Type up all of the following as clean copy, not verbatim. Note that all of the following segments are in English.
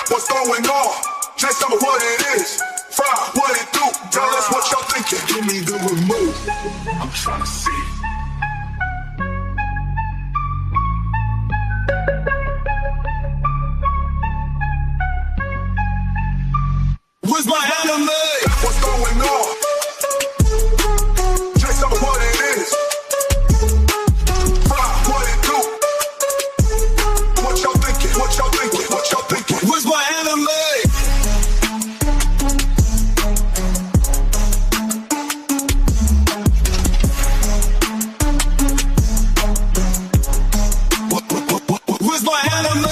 What's going on? Just tell me what it is. Fry, what it do? Tell us what y'all thinking. Give me the remote. I'm trying to see. Where's my anime? What's going on? Just tell me what it is. Fry, what it do? What y'all thinking? What y'all thinking? What y'all thinking? Where's my anime? Where's my anime?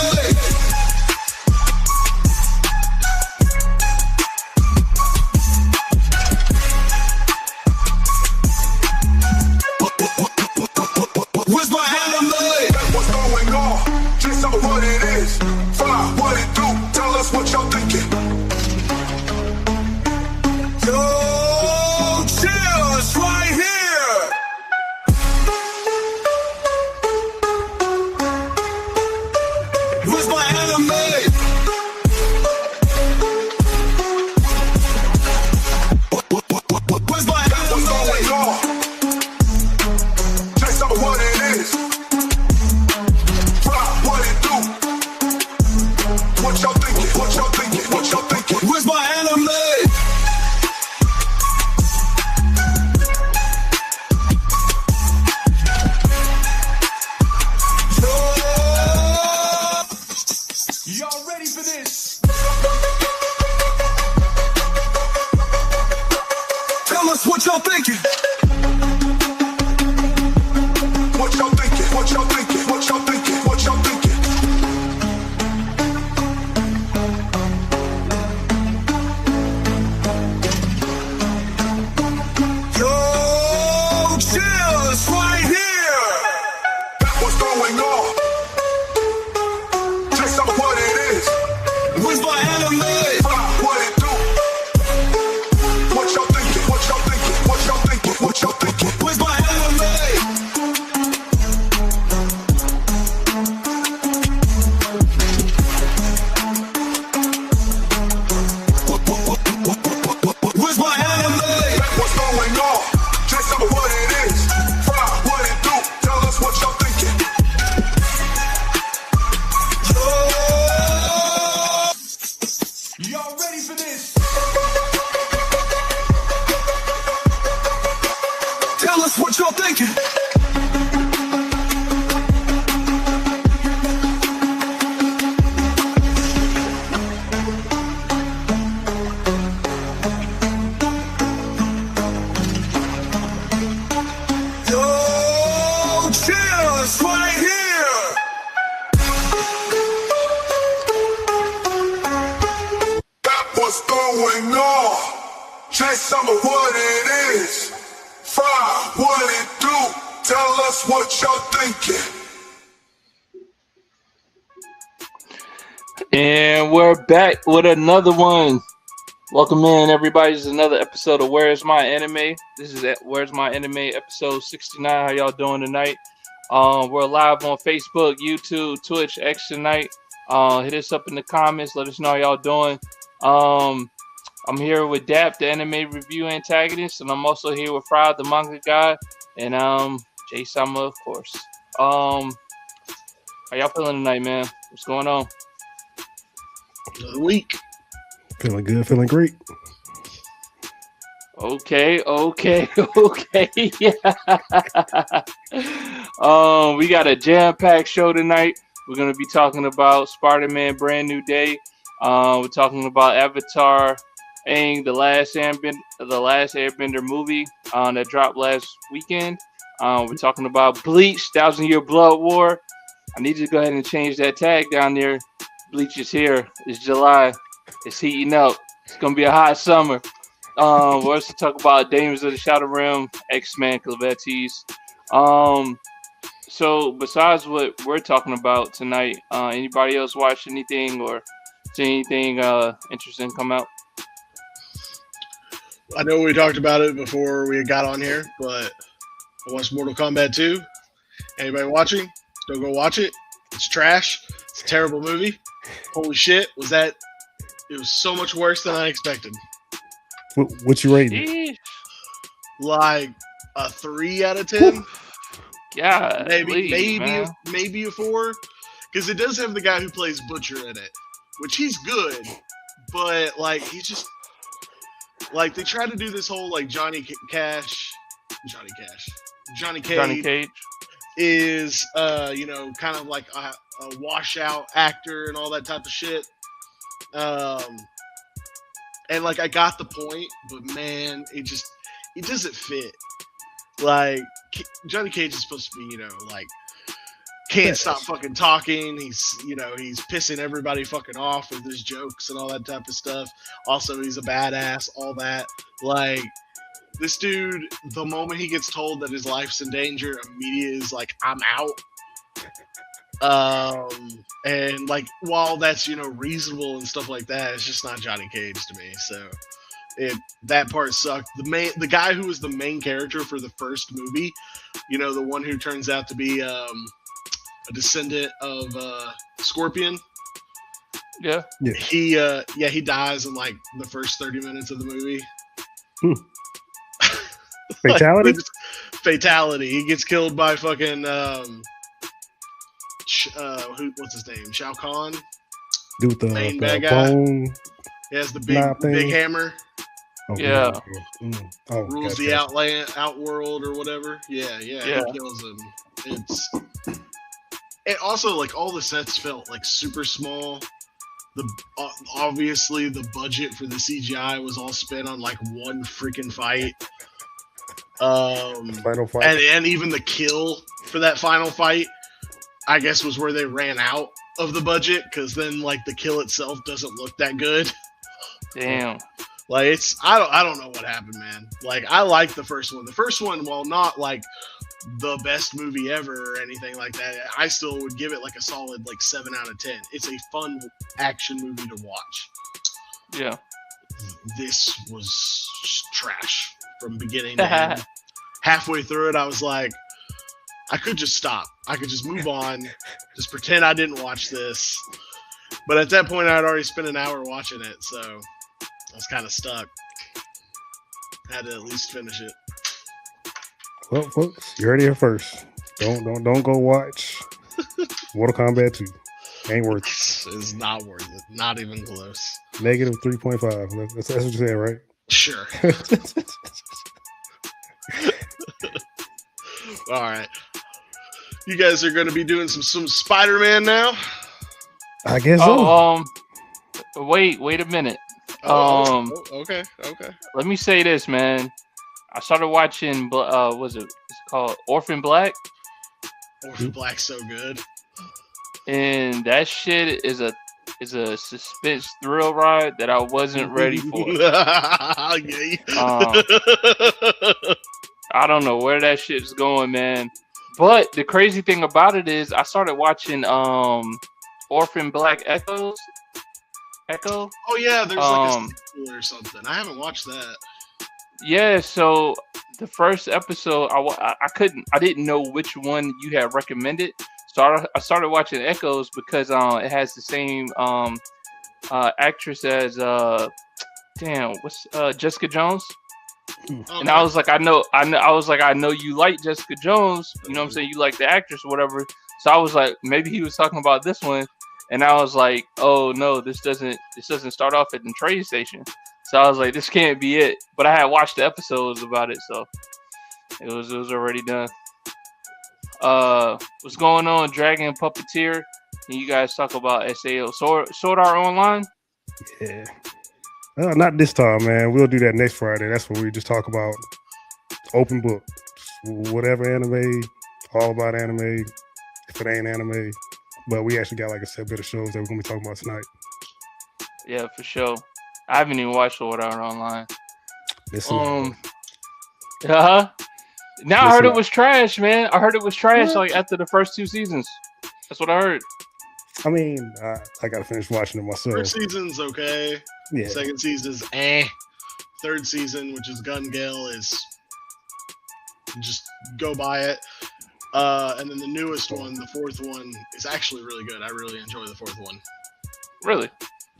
Where's my anime? What's going on? Just tell me what it is. Fly, what it do? Tell us what y'all thinking. Yo, chill, it's right here. Where's my anime? Where's my anime? What's going on? Just tell me what it is. Fly, what it do? What y'all thinking? What y'all thinking? What y'all thinking? Where's my anime? Y'all ready for this? Tell us what y'all thinking. What y'all thinking? What y'all thinking? What y'all thinking? What y'all thinking? Yo, chill, it's right here. What's going on? Just tell me what it is. Where's my anime? What it do? What y'all thinking? What y'all thinking? What y'all thinking? What y'all thinking? Where's my anime? Where's my anime? What's going on? Just tell me what it is. Fry, what it do? Tell us what y'all thinking. Y'all ready for this? Tell us what y'all thinking. Yo, chill, it's right here. What's going on? Just tell me what it is. Fry, what it do? Tell us what y'all thinking. And we're back with another one. Welcome in, everybody. This is another episode of Where's My Anime. This is Where's My Anime episode 69. How y'all doing tonight? We're live on Facebook, YouTube, Twitch, X tonight. Hit us up in the comments. Let us know how y'all doing. I'm here with Dap, the anime review antagonist, and I'm also here with Fry, the manga guy, and Jay Sama, of course. How y'all feeling tonight, man? What's going on? Another week. Feeling good, feeling great. Okay. Yeah. We got a jam-packed show tonight. We're gonna be talking about Spider-Man: Brand New Day. We're talking about Avatar, Aang, the last Airbender movie that dropped last weekend. We're talking about Bleach, 1,000-Year Blood War. I need you to go ahead and change that tag down there. Bleach is here. It's July. It's heating up. It's gonna be a hot summer. We're also talk about Demons of the Shadow Realm, X-Men, Clavettes. So besides what we're talking about tonight, anybody else watch anything or see anything interesting come out? I know we talked about it before we got on here, but I watched Mortal Kombat 2. Anybody watching? Don't go watch it. It's trash. It's a terrible movie. Holy shit! It was so much worse than I expected. What you rating? Sheesh. Like a 3 out of 10. Yeah, Maybe a 4, because it does have the guy who plays Butcher in it, which he's good, but like he's just like they try to do this whole like Johnny Cage is kind of like a washout actor and all that type of shit. And like I got the point, but man, it doesn't fit. Like Johnny Cage is supposed to be, like can't stop fucking talking. He's pissing everybody fucking off with his jokes and all that type of stuff. Also, he's a badass, all that. Like this dude, the moment he gets told that his life's in danger, immediately is like, I'm out. And like while that's reasonable and stuff like that, it's just not Johnny Cage to me. So that part sucked. The guy who was the main character for the first movie, the one who turns out to be a descendant of Scorpion. Yeah. He dies in like the first 30 minutes of the movie. Fatality? Fatality. He gets killed by fucking what's his name? Shao Kahn. Dude, the main the bad guy. Bone. He has the big hammer. Okay. Yeah. Rules the outworld or whatever. Yeah. He kills him. And also like all the sets felt like super small. Obviously the budget for the CGI was all spent on like one freaking fight. Final fight. And even the kill for that final fight, I guess, was where they ran out of the budget, because then like the kill itself doesn't look that good. Damn. Like I don't know what happened, man. Like I liked the first one. The first one, while not like the best movie ever or anything like that, I still would give it like a solid like 7 out of 10. It's a fun action movie to watch. Yeah. This was trash from beginning to end. Halfway through it, I was like, I could just stop. I could just move on, just pretend I didn't watch this. But at that point, I had already spent an hour watching it, so I was kind of stuck. I had to at least finish it. Well, folks, you heard it here first. Don't go watch Mortal Kombat 2. Ain't worth it. It's not worth it. Not even close. Negative 3.5. That's what you said, right? Sure. All right. You guys are going to be doing some Spider-Man now? I guess so. Wait a minute. Okay. Let me say this, man. I started watching, it's called Orphan Black? Orphan Black's so good. And that shit is a suspense thrill ride that I wasn't ready for. I don't know where that shit's going, man. But the crazy thing about it is I started watching Orphan Black Echo? Oh yeah, there's like a sequel or something. I haven't watched that. Yeah, so the first episode I didn't know which one you had recommended. So I started watching Echoes because it has the same actress as Jessica Jones. Okay. And I was like, I know you like Jessica Jones, you know what I'm saying? You like the actress or whatever. So I was like, maybe he was talking about this one. And I was like, oh no, this doesn't start off at the train station. So I was like, this can't be it. But I had watched the episodes about it, so it was already done. What's going on, Dragon Puppeteer? Can you guys talk about SAO Sword Art Online? Yeah. Not this time, man. We'll do that next Friday. That's when we just talk about open book. Whatever anime, all about anime, if it ain't anime. But we actually got like a set bit of shows that we're going to be talking about tonight. Yeah, for sure. I haven't even watched Sword Art Online. Now I heard it was trash, man. I heard it was trash like after the first 2 seasons. That's what I heard. I mean, I got to finish watching it myself. First season's okay. Yeah. Second season's eh. Third season, which is Gun Gale, is just go by it. And then the newest one, the fourth one, is actually really good. I really enjoy the fourth one. Really?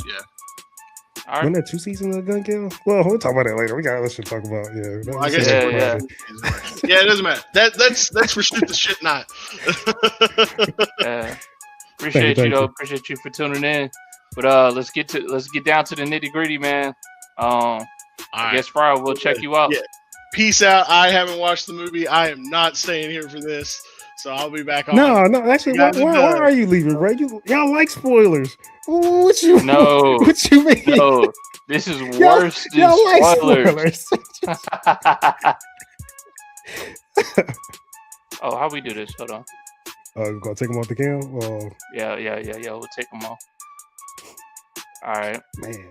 Yeah. All right. Wasn't that 2 seasons of Gun Kill? Well, we'll talk about that later. We got let's talk about Well, I guess Yeah. yeah, it doesn't matter. That's for shoot the shit not. Yeah. Appreciate Thank you though. you. Appreciate you for tuning in. But let's get down to the nitty gritty, man. I guess Friday we'll check you out. Yeah. Peace out. I haven't watched the movie. I am not staying here for this, so I'll be back on. No. Actually, why are you leaving, bro? Y'all like spoilers? What you? No. What you mean? No, this is worse than y'all spoilers. like spoilers. Oh, how we do this? Hold on. You gonna take them off the cam? Yeah. We'll take them off. All right. Man,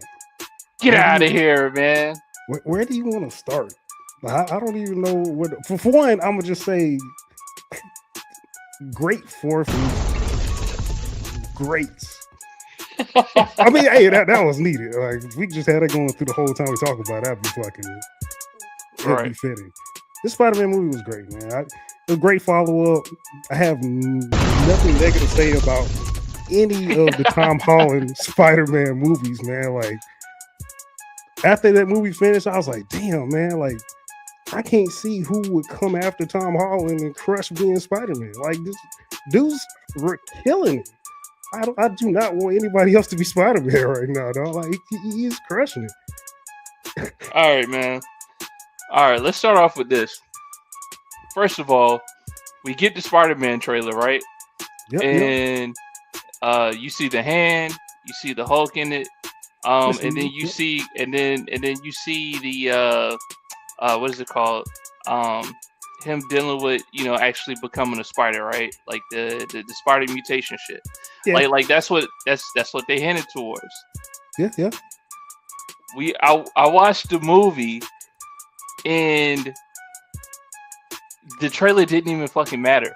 Get out of here, man. where do you want to start? I don't even know what. For one, I'm gonna just say, great fourth, greats. I mean, hey, that was needed. Like, if we just had it going through the whole time we talk about it, that'd be fucking be fitting. This Spider-Man movie was great, man. It was a great follow-up. I have nothing negative to say about any of the Tom Holland Spider-Man movies, man. Like, after that movie finished, I was like, damn, man, like, I can't see who would come after Tom Holland and crush being Spider-Man. Like, this dudes were killing it. I do not want anybody else to be Spider-Man right now, dog. Like, he is crushing it. All right, man. All right, let's start off with this. First of all, we get the Spider-Man trailer, right? Yep, and you see the hand, you see the Hulk in it, and then you see, and then you see the what is it called? Him dealing with, actually becoming a spider, right? Like the spider mutation shit. Yeah. Like that's what they hinted towards. Yeah. I watched the movie, and the trailer didn't even fucking matter,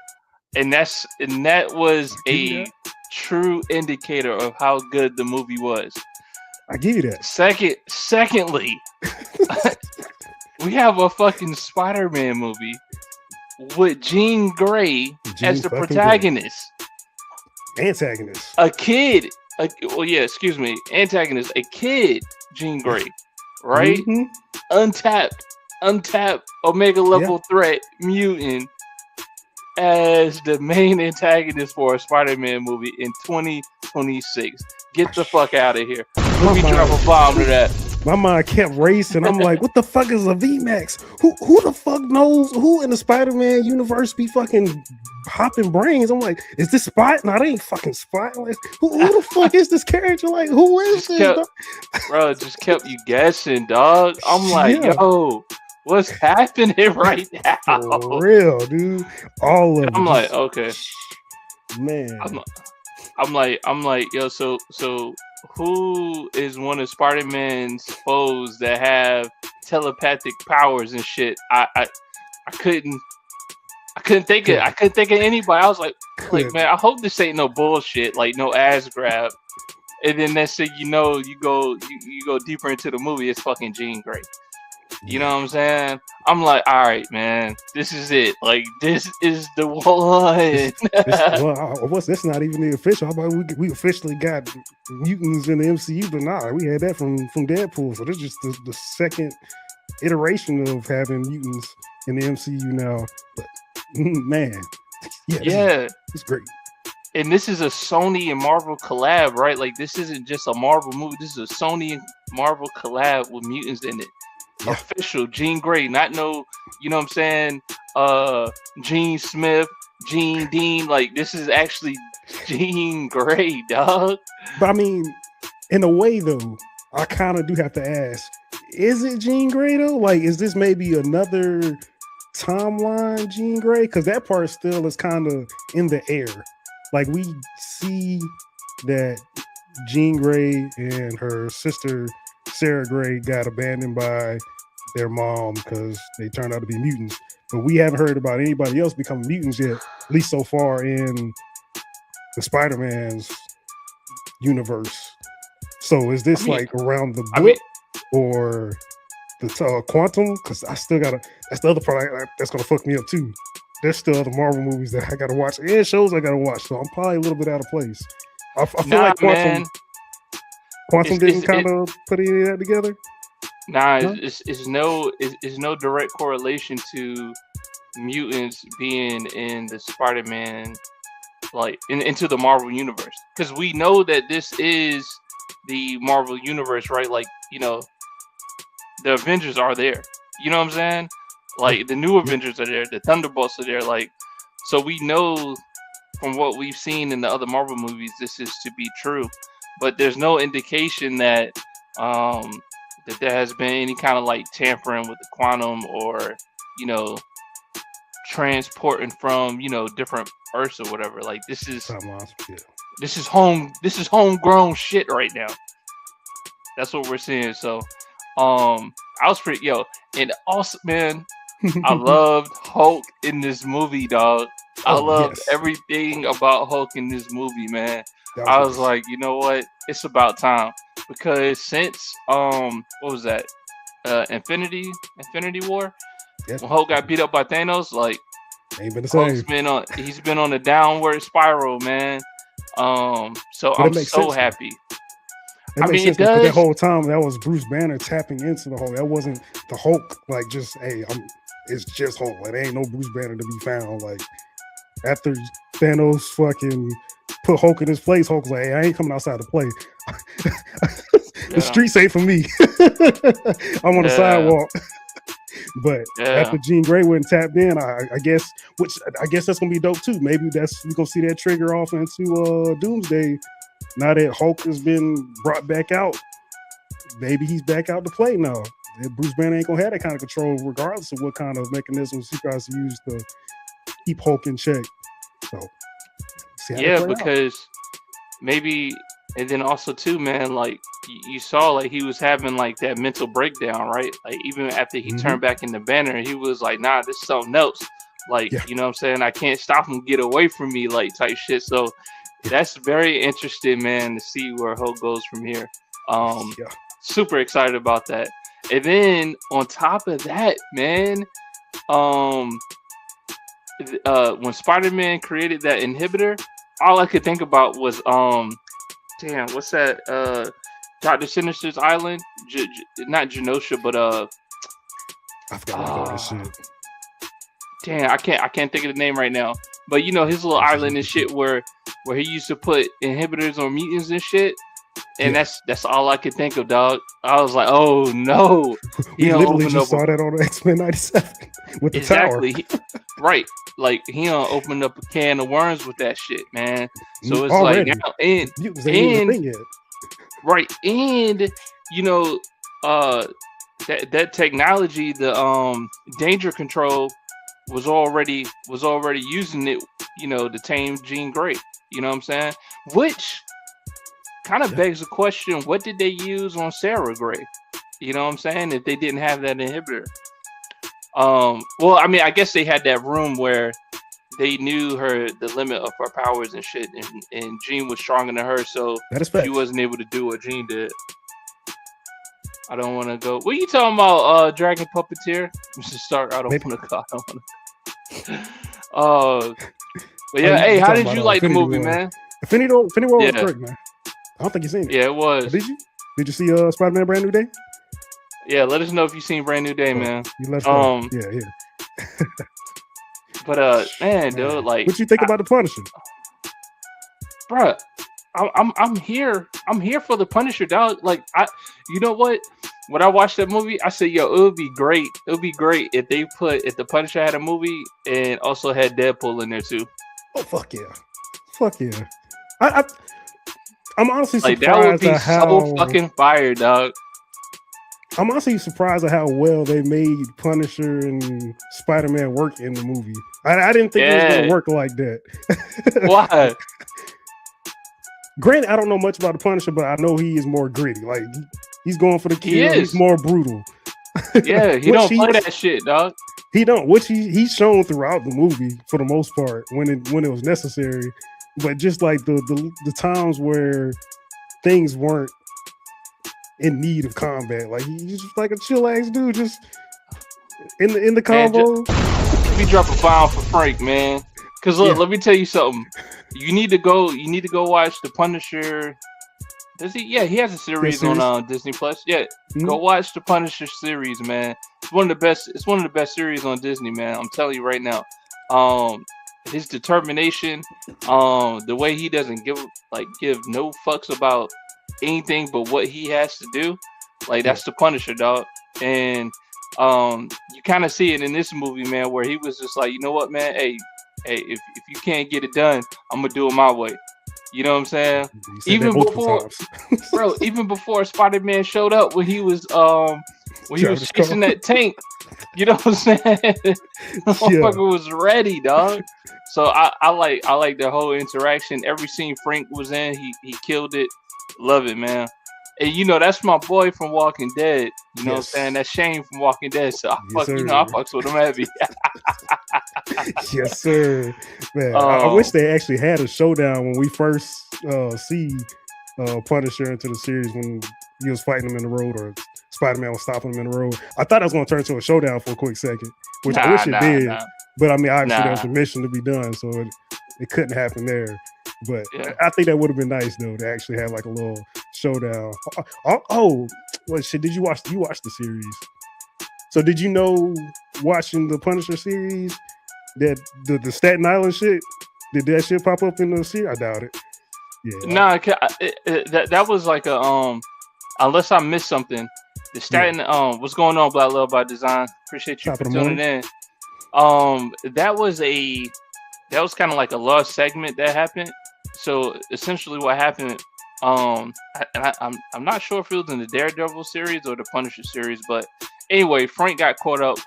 and that was a true indicator of how good the movie was. I give you that. Secondly, we have a fucking Spider-Man movie with Jean Grey as the protagonist. Antagonist. A kid. Antagonist. A kid, Jean Grey. Right? Mm-hmm. Untapped Omega level threat mutant as the main antagonist for a Spider-Man movie in 2026. Get the fuck out of here. Let me drop a bomb to that. My mind kept racing. I'm like, what the fuck is a VMAX? Who the fuck knows who in the Spider-Man universe be fucking hopping brains? I'm like, is this Spot? No, they ain't fucking Spot. Like, who the fuck is this character? Like, who is this? Bro, it just kept you guessing, dog. I'm like, yo, what's happening right now? For real, dude. All of it. I'm like, okay. Man. I'm like, yo, so who is one of Spider-Man's foes that have telepathic powers and shit? I couldn't think of anybody. I was like, man, I hope this ain't no bullshit, like no ass grab. And then next thing you know, you go deeper into the movie, it's fucking Jean Grey. You know what I'm saying? I'm like, all right, man, this is it. Like, this is the one. That's not even the official. How about we officially got mutants in the MCU, but nah, we had that from Deadpool. So this is just the second iteration of having mutants in the MCU now. But man, it's great. And this is a Sony and Marvel collab, right? Like, this isn't just a Marvel movie. This is a Sony and Marvel collab with mutants in it. Yeah. Official Jean Grey, not no, you know what I'm saying? Jean Smith, Jean Dean. Like, this is actually Jean Grey, dog. But I mean, in a way though, I kind of do have to ask: is it Jean Grey though? Like, is this maybe another timeline Jean Grey? Because that part still is kind of in the air. Like, we see that Jean Grey and her sister Sarah Grey got abandoned by their mom because they turned out to be mutants, but we haven't heard about anybody else becoming mutants yet, at least so far in the Spider-Man's universe. So is this like around the book or the quantum? Because I still gotta, that's the other part that's gonna fuck me up too. there's still other Marvel movies that I gotta watch and shows I gotta watch. So I'm probably a little bit out of place. I feel like Quantum didn't kind of put any of that together. Nah, no? It's no direct correlation to mutants being in the Spider-Man, like into the Marvel universe, because we know that this is the Marvel universe, right? Like, you know, the Avengers are there. You know what I'm saying? Like the new Avengers are there, the Thunderbolts are there. Like, so we know from what we've seen in the other Marvel movies, this is to be true. But there's no indication that that there has been any kind of like tampering with the quantum, or, you know, transporting from, you know, different Earths or whatever. Like this is homegrown shit right now. That's what we're seeing. So I was pretty and also, man, I loved Hulk in this movie, dog. I loved everything about Hulk in this movie, man. I was like, you know what? It's about time, because since what was that? Infinity War? When Hulk got beat up by Thanos, like, ain't been the same. He's been on a downward spiral, man. So I'm so happy. I mean, it does. That whole time, that was Bruce Banner tapping into the Hulk. That wasn't the Hulk, like, just, hey, it's just Hulk. Like, there ain't no Bruce Banner to be found. Like, after Thanos fucking put Hulk in his place, Hulk was like, hey, I ain't coming outside to play. The streets ain't for me. I'm on the sidewalk. But after Jean Grey went and tapped in, I guess that's gonna be dope too. Maybe we gonna see that trigger off into Doomsday. Now that Hulk has been brought back out, maybe he's back out to play now. Bruce Banner ain't gonna have that kind of control, regardless of what kind of mechanisms he tries to use to keep Hulk in check. So because maybe, and then also too, man, like you saw, like he was having like that mental breakdown, right? Like even after he turned back into Banner, he was like, nah, this is something else. Like, you know what I'm saying? I can't stop him, get away from me, like type shit. So that's very interesting, man, to see where Hulk goes from here. Super excited about that. And then on top of that, man, when Spider-Man created that inhibitor, all I could think about was damn, what's that? Dr. Sinister's island? Not Genosha, but I forgot all this shit. Damn, I can't think of the name right now. But you know, his little island and shit where he used to put inhibitors on mutants and shit. And that's all I could think of, dog. I was like, oh no. We literally just saw that on X-Men 97 with the tower. Right. Like, he opened up a can of worms with that shit, man. So it's already. Like now, and right, and you know, that technology, the danger control was already using it, you know, to tame Jean Grey. You know what I'm saying? Which kind of begs the question, what did they use on Sarah Grey? You know what I'm saying? If they didn't have that inhibitor. Well, I mean, I guess they had that room where they knew the limit of her powers and shit, and Jean was stronger than her, so she wasn't able to do what Jean did. I don't want to go. What are you talking about, Dragon Puppeteer? Mr. Stark, I don't want to go. But yeah, hey, how did you like the movie, man? Infinity War was great, man. I don't think you've seen it. Yeah, it was. Did you? Did you see Spider-Man Brand New Day? Yeah, let us know if you've seen Brand New Day, man. You let us know. Yeah. But man, dude, like, what you think about the Punisher? Bruh, I'm here. I'm here for the Punisher, dog. Like, you know what? When I watched that movie, I said, yo, it would be great. It would be great if the Punisher had a movie and also had Deadpool in there too. Oh, fuck yeah. I'm honestly surprised that would be so fucking fire, dog. I'm honestly surprised at how well they made Punisher and Spider-Man work in the movie. I didn't think it was gonna work like that. Why? Granted, I don't know much about the Punisher, but I know he is more gritty. Like, he's going for the kill. He's more brutal. Yeah, he don't play that shit, dog. He don't, which he's shown throughout the movie for the most part when it was necessary. But just like the times where things weren't in need of combat, like he's just like a chill ass dude, just in the combo. let me drop a bomb for Frank, man. Cause look, let me tell you something. You need to go watch The Punisher. Does he? Yeah, he has a series on Disney Plus. Yeah, go watch the Punisher series, man. It's one of the best. It's one of the best series on Disney, man. I'm telling you right now. His determination, the way he doesn't give no fucks about anything but what he has to do. Like that's the Punisher, dog. And you kind of see it in this movie, man, where he was just like, you know what, man, hey, if you can't get it done, I'm gonna do it my way. You know what I'm saying? Even before, bro, even before Spider-Man showed up when he was chasing that tank, you know what I'm saying? The motherfucker was ready, dog. So I like the whole interaction. Every scene Frank was in, he killed it. Love it, man. And you know that's my boy from Walking Dead. You know what I'm saying? That's Shane from Walking Dead. So I fucks with him heavy. Yes, sir. Man, I wish they actually had a showdown when we first see Punisher into the series when he was fighting him in the road or Spider-Man was stopping him in the road. I thought it was going to turn into a showdown for a quick second, which I wish it did. But I mean, obviously there was a mission to be done, so it couldn't happen there. But I think that would have been nice though to actually have like a little showdown. Shit! Did you watch the series? So did you know watching the Punisher series that the Staten Island shit, did that shit pop up in the series? I doubt it. Yeah. That was like a unless I missed something. The Staten what's going on, Black Love by Design? Appreciate you for tuning in. That was kind of like a lost segment that happened. So essentially, what happened? I'm not sure if it was in the Daredevil series or the Punisher series, but anyway, Frank got caught up,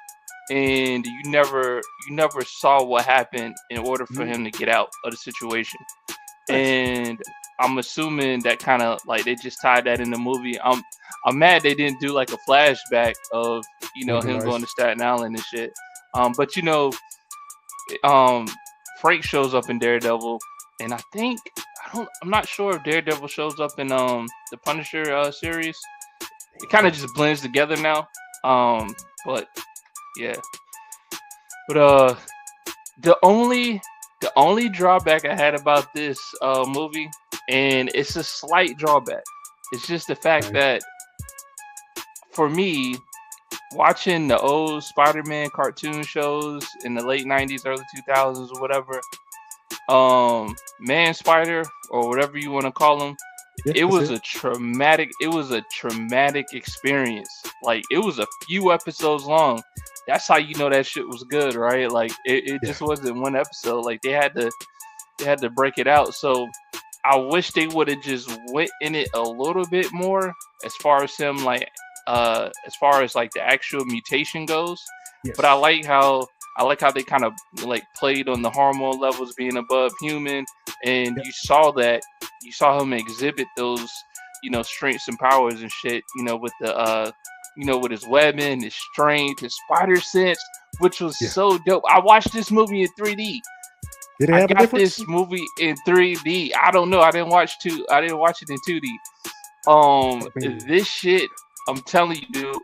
and you never saw what happened in order for him to get out of the situation. And I'm assuming that kind of like they just tied that in the movie. I'm mad they didn't do like a flashback of him going to Staten Island and shit. But Frank shows up in Daredevil, and I'm not sure if Daredevil shows up in the Punisher series. It kind of just blends together now. But yeah. But the only drawback I had about this movie, and it's a slight drawback, it's just the fact that for me, watching the old Spider-Man cartoon shows in the late 90s, early 2000s or whatever, Man Spider or whatever you want to call him, it was a traumatic experience. Like it was a few episodes long. That's how you know that shit was good, right? Like it just wasn't one episode. Like they had to break it out. So I wish they would have just went in it a little bit more as far as him as far as like the actual mutation goes. But I like how they kind of like played on the hormone levels being above human, and you saw him exhibit those strengths and powers and shit, with the with his webbing, his strength, his spider sense, which was so dope. I watched this movie in 3D. Did it have I got this movie in 3D. I don't know. I didn't watch it in 2D. This shit, I'm telling you, dude,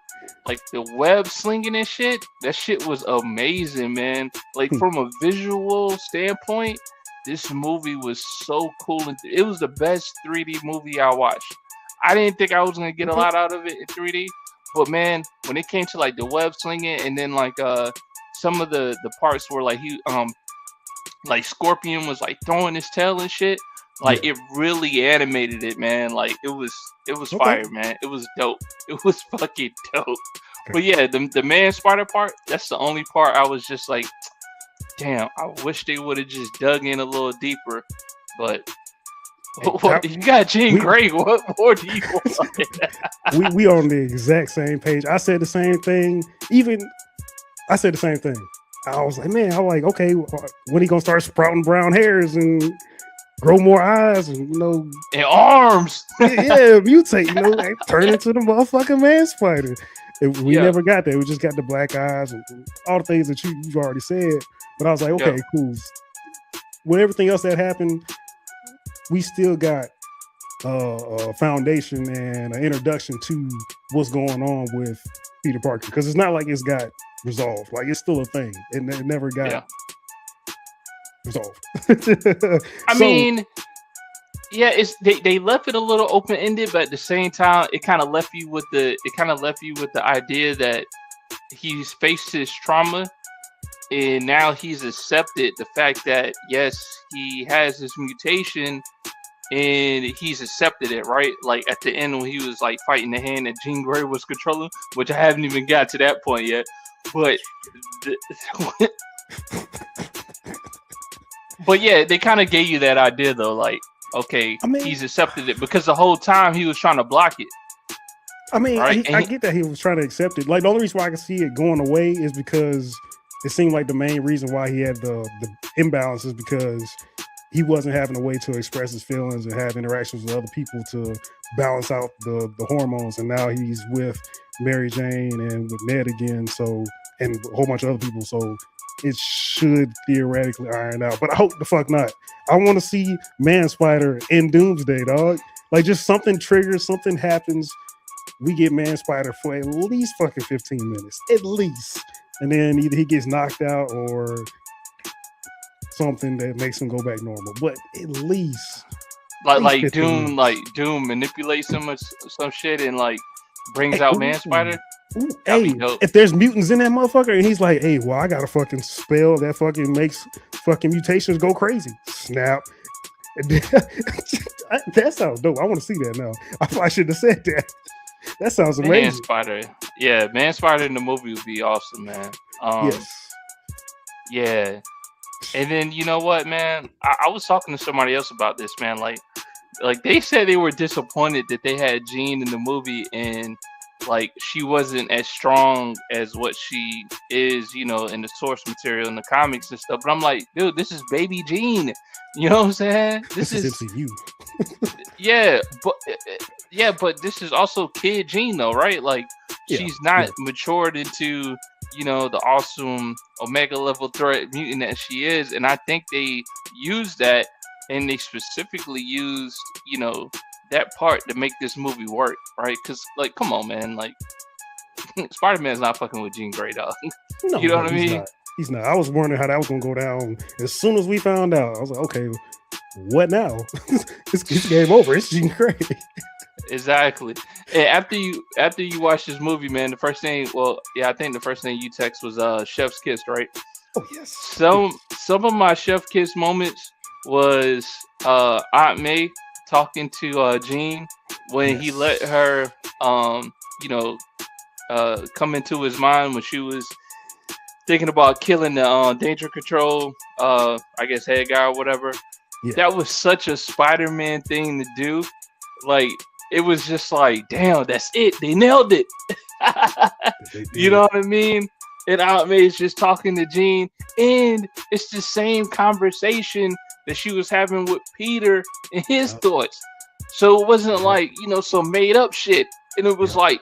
like the web slinging and shit, that shit was amazing, man. Like from a visual standpoint, this movie was so cool. And it was the best 3D movie I watched. I didn't think I was gonna get a lot out of it in 3D, but man, when it came to like the web slinging and then like some of the parts where like he like Scorpion was like throwing his tail and shit, like it really animated it, man. Like it was fire, man. It was dope. It was fucking dope. But yeah, the Man Spider part, that's the only part I was just like, damn, I wish they would have just dug in a little deeper. But you got Jean Grey. What more do you want? we on the exact same page. I said the same thing. I said the same thing. I was like, man, I'm like, okay, when he gonna start sprouting brown hairs and grow more eyes and and arms? Mutate, like, turn into the motherfucking Man Spider. We never got that. We just got the black eyes and all the things that you've already said. But I was like, okay, cool. With everything else that happened, we still got a foundation and an introduction to what's going on with Peter Parker, because it's not like it's got resolved. Like it's still a thing, and it never got resolved. I mean, yeah, it's they left it a little open ended, but at the same time, it kind of left you with the idea that he's faced his trauma, and now he's accepted the fact that yes, he has this mutation, and he's accepted it, right? Like at the end when he was like fighting the hand that Jean Grey was controlling, which I haven't even got to that point yet, but. But yeah, they kind of gave you that idea though, like, okay, he's accepted it because the whole time he was trying to block it. I mean, right? I get that he was trying to accept it. Like the only reason why I can see it going away is because it seemed like the main reason why he had the imbalance is because he wasn't having a way to express his feelings and have interactions with other people to balance out the hormones. And now he's with Mary Jane and with Ned again, so and a whole bunch of other people. So it should theoretically iron out, but I hope the fuck not. I want to see Man Spider in Doomsday, dog. Like just something triggers, something happens. We get Man Spider for at least fucking 15 minutes, at least, and then either he gets knocked out or something that makes him go back normal. But at least Doom manipulates him or some shit and like brings out Man Spider. Ooh, hey, if there's mutants in that motherfucker and he's like, hey, well, I got a fucking spell that fucking makes fucking mutations go crazy. Snap. That sounds dope. I want to see that now. I probably should have said that. That sounds amazing. Man Spider. Yeah, Man Spider in the movie would be awesome, man. Yes. Yeah. And then, you know what, man? I was talking to somebody else about this, man. Like they said they were disappointed that they had Jean in the movie and like she wasn't as strong as what she is, you know, in the source material in the comics and stuff. But I'm like, dude, this is baby Jean. You know what I'm saying? This is MCU. but this is also kid Jean though, right? Like she's not matured into, you know, the awesome Omega level threat mutant that she is. And I think they used that, and they specifically used, you know, that part to make this movie work, right? Because, like, come on, man, like, Spider-Man's not fucking with Jean Grey, dog. No, you know what I mean? He's not. I was wondering how that was gonna go down. As soon as we found out, I was like, okay, what now? It's game over. It's Jean Grey. Exactly. And after you watch this movie, man, the first thing, I think the first thing you text was Chef's Kiss, right? Oh yes. Some of my Chef Kiss moments was Aunt May talking to Jean when he let her come into his mind when she was thinking about killing the Danger Control I guess head guy or whatever. That was such a Spider-Man thing to do. Like it was just like, damn, that's it, they nailed it. You know what I mean? And Aunt May's just talking to Jean, and it's the same conversation that she was having with Peter and his thoughts. So it wasn't like, you know, some made up shit. And it was like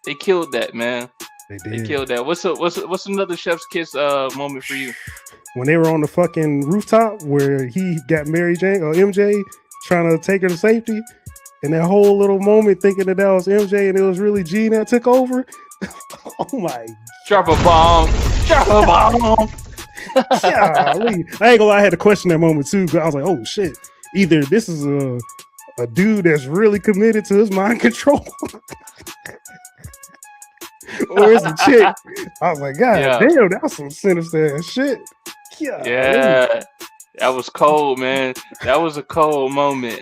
they killed that, man. They killed that. What's another Chef's Kiss moment for you? When they were on the fucking rooftop where he got Mary Jane or MJ trying to take her to safety, and that whole little moment thinking that was MJ and it was really Jean that took over. Oh my! Drop a bomb! Drop a bomb! I ain't gonna lie, I had to question that moment too. But I was like, oh shit! Either this is a dude that's really committed to his mind control, or it's a chick. I was like, God damn, that was some sinister ass shit. Yeah, that was cold, man. That was a cold moment.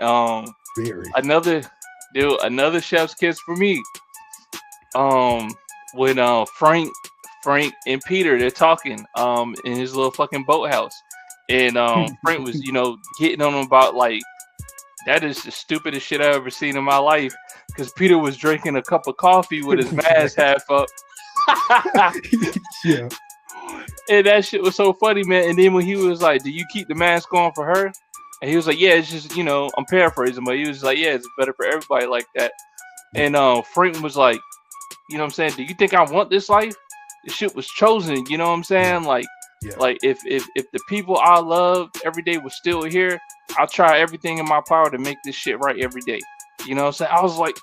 Another Chef's Kiss for me. When Frank and Peter, they're talking in his little fucking boathouse, and Frank was, you know, getting on him about like, that is the stupidest shit I ever seen in my life, because Peter was drinking a cup of coffee with his mask half up. Yeah. And that shit was so funny, man. And then when he was like, do you keep the mask on for her? And he was like, yeah, it's just, you know, I'm paraphrasing, but he was like, yeah, it's better for everybody like that. And Frank was like, you know what I'm saying? Do you think I want this life? This shit was chosen, you know what I'm saying? Like if the people I love every day was still here, I'll try everything in my power to make this shit right every day. You know what I'm saying? I was like,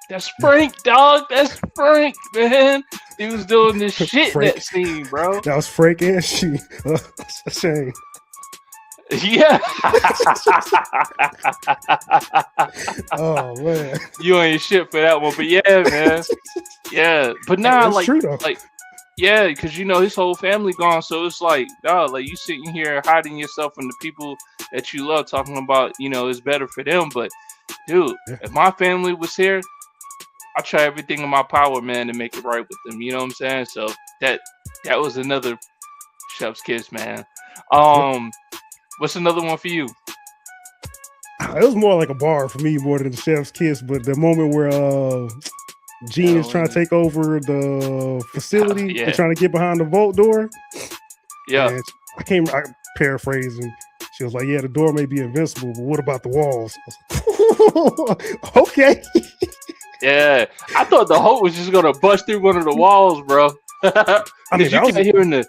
That's Frank, dog. That's Frank, man. He was doing this shit in that scene, bro. That was Frank and she. Shame. Yeah. Oh man, You ain't shit for that one, but yeah, man. Yeah, but now that's true, though. like, yeah, because his whole family gone, so it's like, dog, like you sitting here hiding yourself from the people that you love, talking about, it's better for them. But dude, if my family was here, I try everything in my power, man, to make it right with them. You know what I'm saying? So that was another chef's kiss, man. What's another one for you? It was more like a bar for me, more than the chef's kiss. But the moment where Gene is trying to take over the facility and trying to get behind the vault door. Yeah, and I paraphrasing. She was like, "Yeah, the door may be invincible, but what about the walls?" Like, okay. Yeah, I thought the Hulk was just gonna bust through one of the walls, bro. I mean, you kept hearing the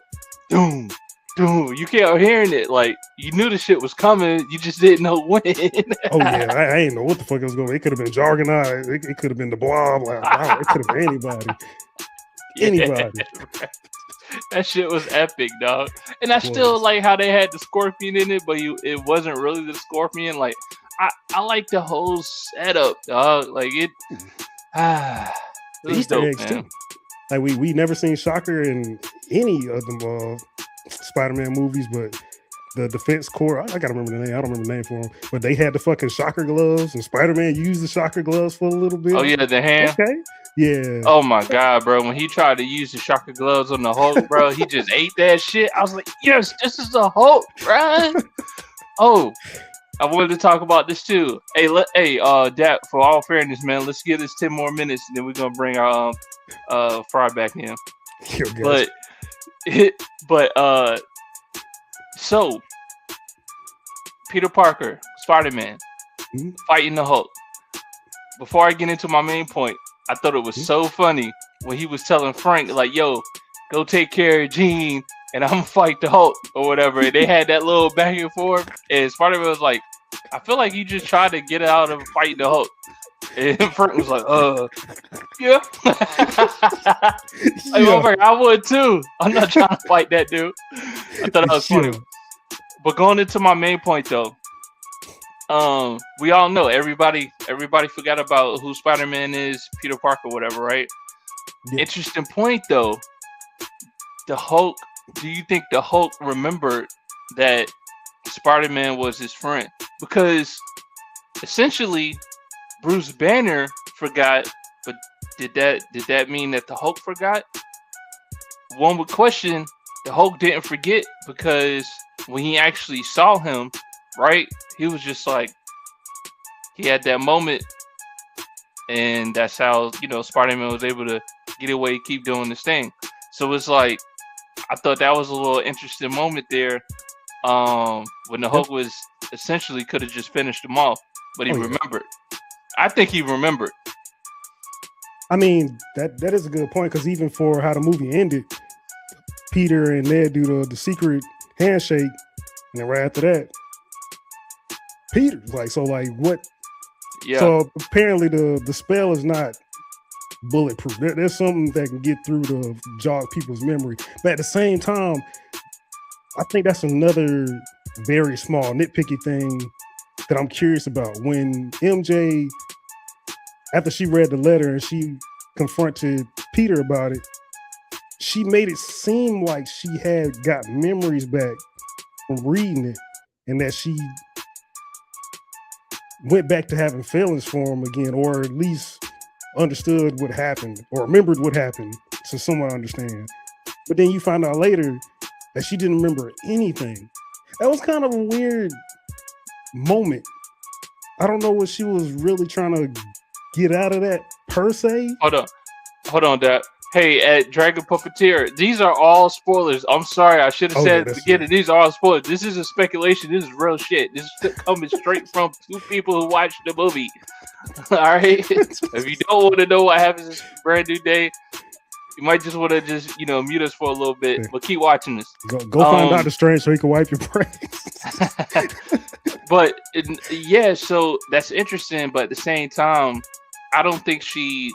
doom, doom. You kept hearing it, like you knew the shit was coming. You just didn't know when. Oh yeah, I ain't know what the fuck it was going. It could have been Jargonite. It could have been the Blob. Like, wow, it could have been anybody. Anybody. That shit was epic, dog. And I still like how they had the Scorpion in it, but it wasn't really the Scorpion. Like I like the whole setup, dog. Like it. It was Easter dope, eggs man. too. Like we never seen Shocker in any of them Spider-Man movies, but the Defense Corps, I gotta remember the name. I don't remember the name for them, but they had the fucking Shocker gloves, and Spider-Man used the Shocker gloves for a little bit. Oh yeah, the hand. Okay. Yeah. Oh my god, bro! When he tried to use the Shocker gloves on the Hulk, bro, he just ate that shit. I was like, yes, this is the Hulk, bro. Oh, I wanted to talk about this too. Hey, Dap, for all fairness, man, let's give this 10 more minutes, and then we're gonna bring our Fry back in. So Peter Parker, Spider-Man, fighting the Hulk. Before I get into my main point, I thought it was so funny when he was telling Frank, like, yo, go take care of Jean and I'm gonna fight the Hulk or whatever. And they had that little back and forth. And Spider-Man was like, I feel like you just tried to get out of fighting the Hulk. And Frank was like, yeah. I would too. I'm not trying to fight that dude. I thought that was funny. But going into my main point though, we all know everybody forgot about who Spider-Man is, Peter Parker, whatever, right? Yeah. Interesting point though. The Hulk. Do you think the Hulk remembered that Spider-Man was his friend? Because essentially, Bruce Banner forgot, but did that mean that the Hulk forgot? One would question the Hulk didn't forget, because when he actually saw him, right, he was just like, he had that moment, and that's how, Spider-Man was able to get away, keep doing this thing. So it's like, I thought that was a little interesting moment there, when the Hulk was essentially could have just finished him off, but he remembered. I think he remembered. I mean, that is a good point, because even for how the movie ended, Peter and Ned do the secret handshake, and then right after that, Peter's like, so like what? Yeah. So apparently the spell is not bulletproof. There's something that can get through to jog people's memory. But at the same time, I think that's another very small nitpicky thing that I'm curious about. When MJ, after she read the letter and she confronted Peter about it, she made it seem like she had got memories back from reading it, and that she went back to having feelings for him again, or at least understood what happened, or remembered what happened, so someone understand. But then you find out later that she didn't remember anything. That was kind of a weird moment. I don't know what she was really trying to get out of that per se. Hold on, Dad. Hey, at Dragon Puppeteer, these are all spoilers. I'm sorry, I should have said at the beginning, these are all spoilers. This isn't speculation, this is real shit. This is coming straight from two people who watched the movie. Alright? If you don't want to know what happens this brand new day, you might just want to just, mute us for a little bit, but keep watching this. Go find Doctor Strange so he can wipe your brains. But, yeah, so that's interesting, but at the same time, I don't think she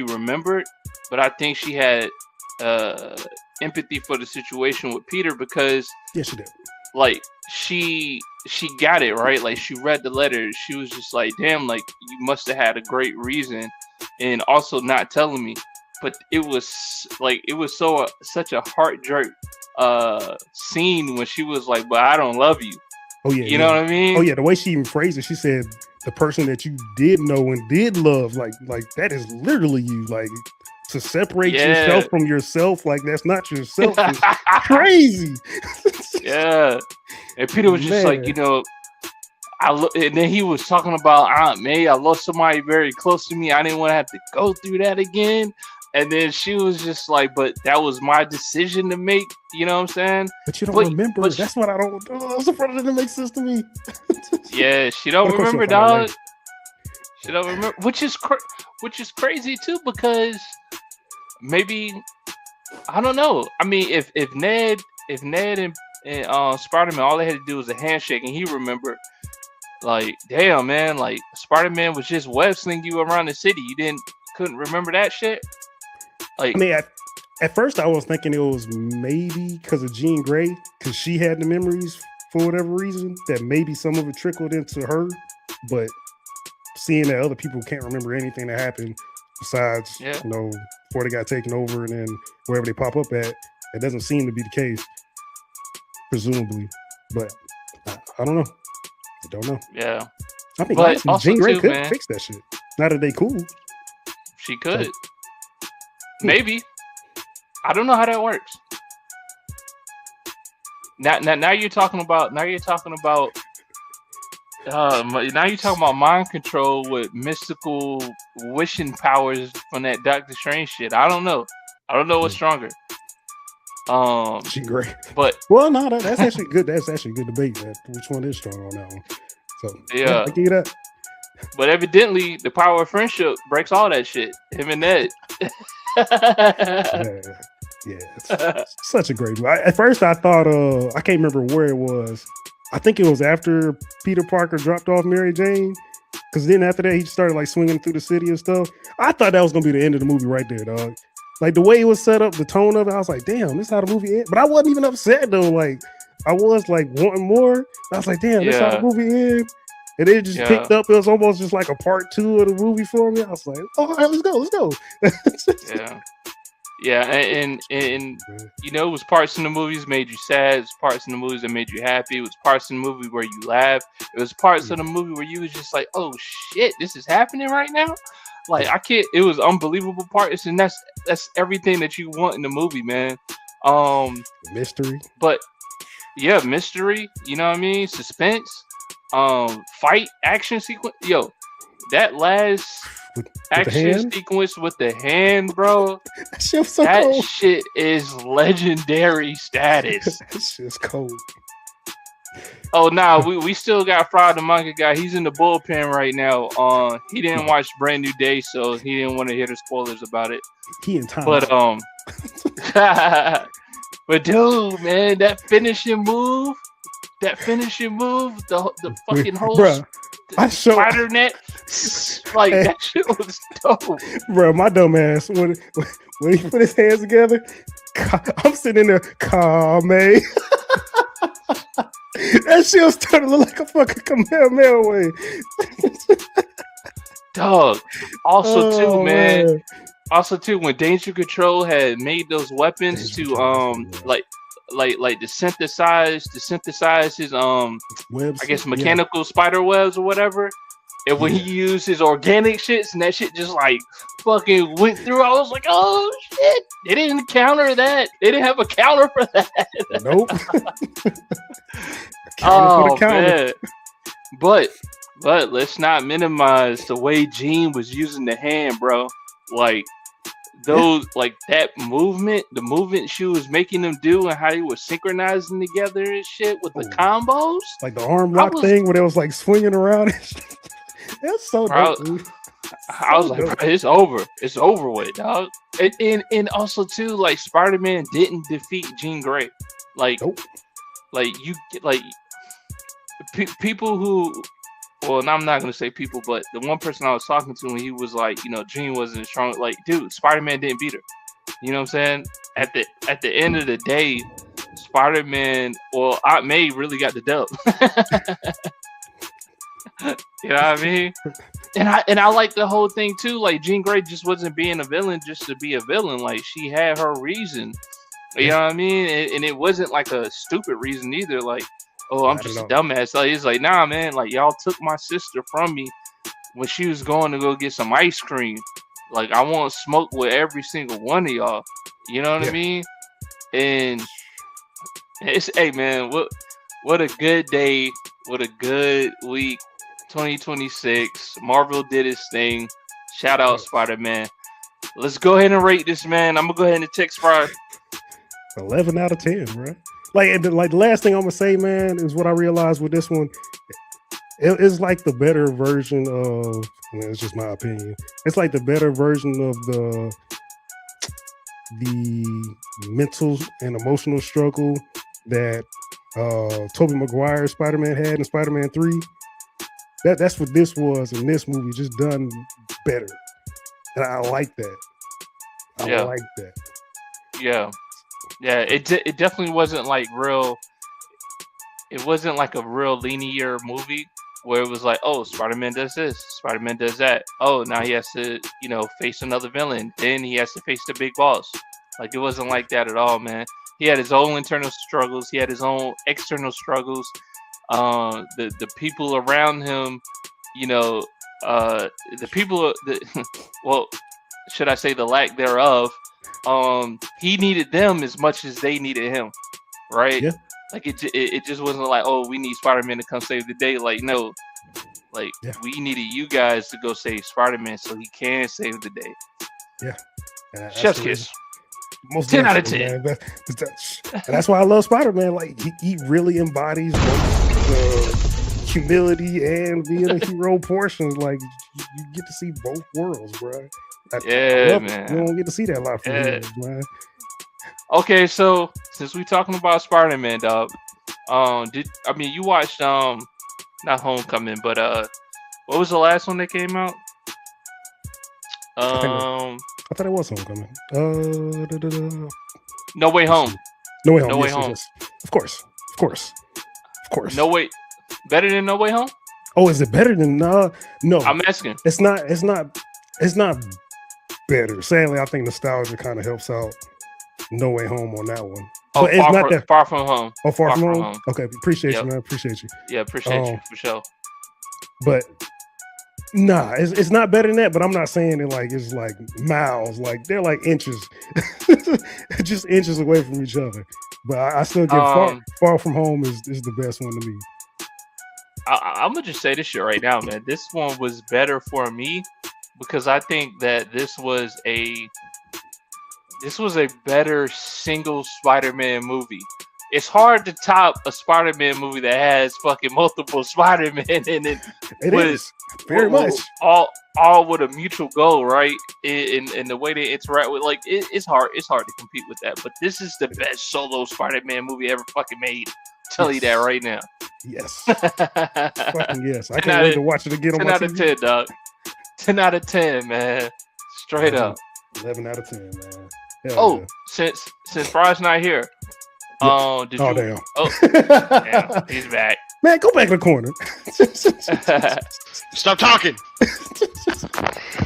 remembered, but I think she had uh empathy for the situation with Peter because Yeah, she did. like she got it right. Like she read the letter. She was just like, damn, like you must have had a great reason, and also not telling me. But it was so such a heart jerk scene when she was like, but I don't love you. Oh yeah, You know what I mean? Oh yeah, the way she even phrased it, she said the person that you did know and did love, like that is literally you. Like to separate yourself from yourself, like that's not yourself. Is crazy. Yeah. And Peter was just like, you know, and then he was talking about Aunt May. I lost somebody very close to me. I didn't want to have to go through that again. And then she was just like, but that was my decision to make. You know what I'm saying? But you don't remember. That's what I don't. That's the part that doesn't make sense to me. Yeah, she don't remember, dog. She don't remember, which is crazy too, because maybe I don't know. I mean, if Ned and Spider-Man, all they had to do was a handshake, and he remembered. Like, damn, man, like Spider-Man was just web slinging you around the city. You couldn't remember that shit. Like, I mean, at first I was thinking it was maybe because of Jean Grey, because she had the memories for whatever reason, that maybe some of it trickled into her. But seeing that other people can't remember anything that happened besides, you know, before they got taken over and then wherever they pop up at, it doesn't seem to be the case, presumably. But I don't know. I don't know. Yeah. I think honestly, Jean Grey could fix that shit. Now that they cool. She could. So, maybe. I don't know how that works. Now you're talking about now you're talking about mind control with mystical wishing powers from that Doctor Strange shit. I don't know what's stronger. Jean Grey. But well, no, that's actually good. That's actually a good debate. Which one is stronger on that one? So yeah, I give that. But evidently, the power of friendship breaks all that shit. Him and Ned. It's such a great movie. At first, I thought I can't remember where it was. I think it was after Peter Parker dropped off Mary Jane, because then after that he started like swinging through the city and stuff. I thought that was gonna be the end of the movie right there, dog. Like the way it was set up, the tone of it, I was like, damn, this is how the movie ends. But I wasn't even upset though. Like I was like wanting more. I was like, damn, this is how the movie ends. And it just picked up. It was almost just like a part 2 of the movie for me. I was like, all right, let's go. Yeah, and you know, it was parts in the movies made you sad. It was parts in the movies that made you happy. It was parts in the movie where you laughed. It was parts of the movie where you was just like, oh shit, this is happening right now. Like I can't. It was unbelievable parts, and that's everything that you want in the movie, man. Mystery, but yeah, mystery. You know what I mean? Suspense. Fight action sequence. Yo, that last action sequence with the hand, bro. That shit is legendary status. That shit's cold. Oh nah, we still got Fried the Manga Guy. He's in the bullpen right now. He didn't watch Brand New Day, so he didn't want to hear the spoilers about it. He in time. But but dude, man, that finishing move, the fucking whole spider net, like that shit was dope. Bro, my dumb ass when he put his hands together, I'm sitting in there, Kame. That shit was starting to look like a fucking Kamehameha way. Dog. Also, man. Also, too, when Danger Control had made those weapons to to synthesize his webs, I guess mechanical spider webs or whatever. And when he used his organic shits and that shit just like fucking went through, I was like, oh shit! They didn't counter that. They didn't have a counter for that. Nope. Man. But let's not minimize the way Jean was using the hand, bro. Like those, like that movement, the movement she was making them do, and how they were synchronizing together and shit with the combos, like the arm lock thing where they was like swinging around. That's so dope, dude. I was like, it's over with, dog. And also too, like Spider-Man didn't defeat Jean Grey. Like, nope. Like you, like people who well, and I'm not gonna say people, but the one person I was talking to when he was like, Jean wasn't strong. Like, dude, Spider-Man didn't beat her. You know what I'm saying? At the end of the day, Spider-Man, well, Aunt May really got the dub. You know what I mean? And I like the whole thing too. Like Jean Grey just wasn't being a villain just to be a villain. Like she had her reason. You know what I mean? And it wasn't like a stupid reason either. Like, oh, I'm just a dumbass. Like it's like, nah, man. Like y'all took my sister from me when she was going to go get some ice cream. Like I want to smoke with every single one of y'all. You know what I mean? And it's, hey man, what a good day, what a good week. 2026. Marvel did his thing. Shout out Spider-Man. Let's go ahead and rate this, man. I'm gonna go ahead and text Fry. 11 out of 10, bro. Like the last thing I'm gonna say, man, is what I realized with this one. It's like the better version of. It's just my opinion. It's like the better version of the mental and emotional struggle that Tobey Maguire Spider-Man had in Spider-Man 3. That's what this was in this movie, just done better. And I like that. I like that. Yeah. Yeah, it definitely wasn't like real. It wasn't like a real linear movie where it was like, oh, Spider-Man does this, Spider-Man does that. Oh, now he has to, face another villain. Then he has to face the big boss. Like it wasn't like that at all, man. He had his own internal struggles. He had his own external struggles. The people around him, the people, well, should I say the lack thereof? He needed them as much as they needed him, right? Yeah. Like it just wasn't like, oh, we need Spider-Man to come save the day. Like no, like we needed you guys to go save Spider-Man so he can save the day. Yeah. Chef's kiss. Most 10 out of 10. And that's why I love Spider-Man. Like he really embodies both the humility and being a hero portions. Like you get to see both worlds, bro. I man. You don't get to see that a lot from heroes, man. Okay, so since we're talking about Spider-Man, dog, you watched not Homecoming, but what was the last one that came out? I thought it was Homecoming. No Way Home. No Way Home. No Way yes, Home. Yes. Of course. No Way. Better than No Way Home? Oh, is it better than no? I'm asking. It's not better. Sadly, I think nostalgia kind of helps out No Way Home on that one. Oh, but it's not that Far From Home. Oh, Far from home. Okay, appreciate you, man. Appreciate you. Yeah, appreciate you for sure. But nah, it's not better than that. But I'm not saying it like it's like miles. Like they're like inches, just inches away from each other. But I still give Far From Home is the best one to me. I'm gonna just say this shit right now, man. This one was better for me because I think that this was a better single Spider-Man movie. It's hard to top a Spider-Man movie that has fucking multiple Spider-Man in it. It is very much all with a mutual goal, right? In the way they interact with, like, it's hard to compete with that. But this is the best solo Spider-Man movie ever fucking made. Tell you that right now. Yes. Fucking yes. I can't wait to watch it again on my TV. 10 out of 10, dog. 10 out of 10, man. Straight up. 11 out of 10, man. Hell yeah. Since Fry's not here. Did you? Damn. Oh, damn, he's back. Man, go back in the corner. Stop talking.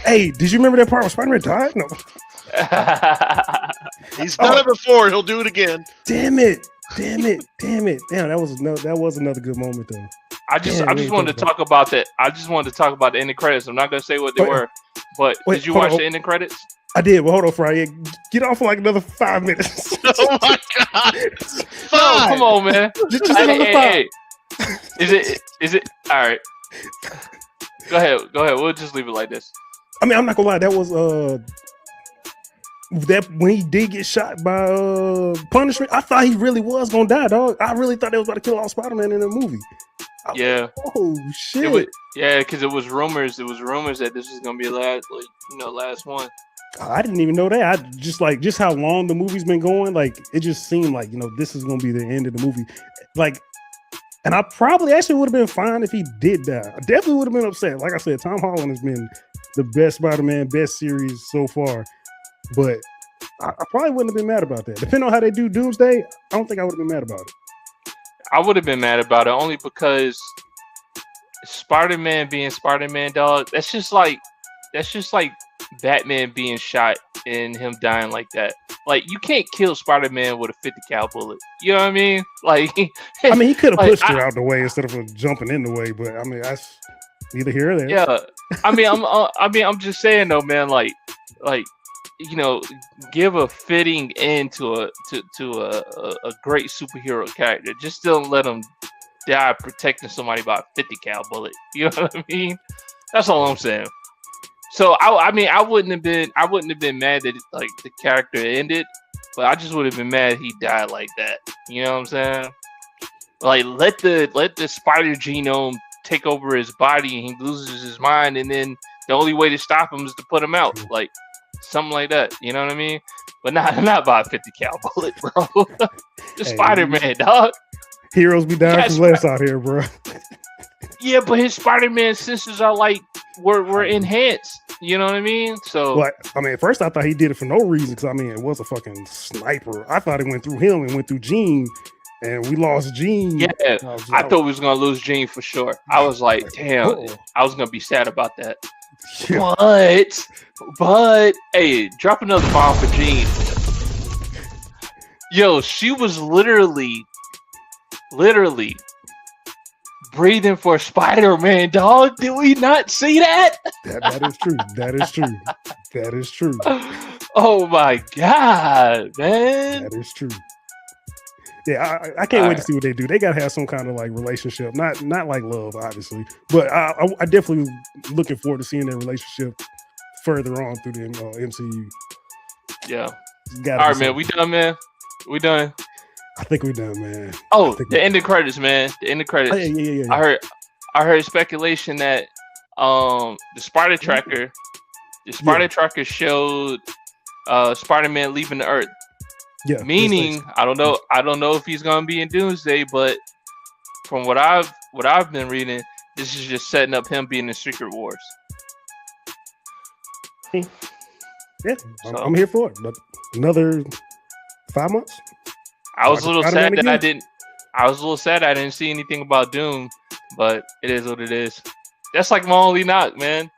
Hey, did you remember that part where Spider-Man died? No. He's done it before. He'll do it again. Damn it. Damn, that was another good moment though. I just wanted to talk about that. I just wanted to talk about the ending credits. I'm not gonna say what they were, but did you watch the ending credits? I did. Well, hold on, Fry. Get off for like another 5 minutes. Oh my god! No, come on, man. Just another 5. Hey. Is it? All right. Go ahead. We'll just leave it like this. I mean, I'm not gonna lie. That was that when he did get shot by Punishment, I thought he really was gonna die, dog. I really thought they was about to kill all Spider-Man in the movie. Yeah. Oh shit. Because it was rumors. It was rumors that this was gonna be last one. I didn't even know that. I just how long the movie's been going. Like it just seemed like this is gonna be the end of the movie. Like And I probably actually would have been fine if he did die. I definitely would have been upset. Like I said, Tom Holland has been the best Spider-Man, best series so far. But I probably wouldn't have been mad about that. Depending on how they do Doomsday, I don't think I would have been mad about it. I would have been mad about it only because Spider-Man being Spider-Man, dog. That's just like Batman being shot and him dying like that. Like, you can't kill Spider-Man with a 50 cal bullet. You know what I mean? Like, I mean, he could have like, pushed her out the way instead of jumping in the way. But I mean, that's neither here or there. Yeah, I'm just saying though, man. Like, you know, give a fitting end to a great superhero character. Just don't let him die protecting somebody by a 50 cal bullet. You know what I mean? That's all I'm saying. So I wouldn't have been mad that like the character ended, but I just would have been mad he died like that. You know what I'm saying? Like, let the spider genome take over his body and he loses his mind, and then the only way to stop him is to put him out. Like, something like that. You know what I mean? But not by a 50 cal bullet, bro. The Spider-Man, dog. Heroes be dying from less out here, bro. Yeah, but his Spider-Man senses are like were enhanced. You know what I mean? So, like, I mean, at first I thought he did it for no reason because I mean it was a fucking sniper. I thought it went through him and went through Jean, and we lost Jean. Yeah, I thought we was gonna lose Jean for sure. I was like, damn, I was gonna be sad about that. Yeah. But hey, drop another bomb for Jean. Yo, she was literally breathing for Spider-Man, dog. Did we not see that? That is true. That is true. That is true. Oh my god, man. That is true. Yeah, I can't wait to see what they do. They gotta have some kind of like relationship, not like love, obviously, but I definitely looking forward to seeing their relationship further on through the MCU. Yeah. All right, man. We done, man. We done. I think we done, man. Oh, the ending credits, man. The ending credits. Oh, yeah. I heard speculation that the Spider Tracker showed Spider-Man leaving the Earth. Yeah. Meaning, I don't know if he's gonna be in Doomsday, but from what I've been reading, this is just setting up him being in Secret Wars. Yeah, so, I'm here for it. But another 5 months. I was a little sad that I didn't see anything about Doom, but it is what it is. That's like my only knock, man.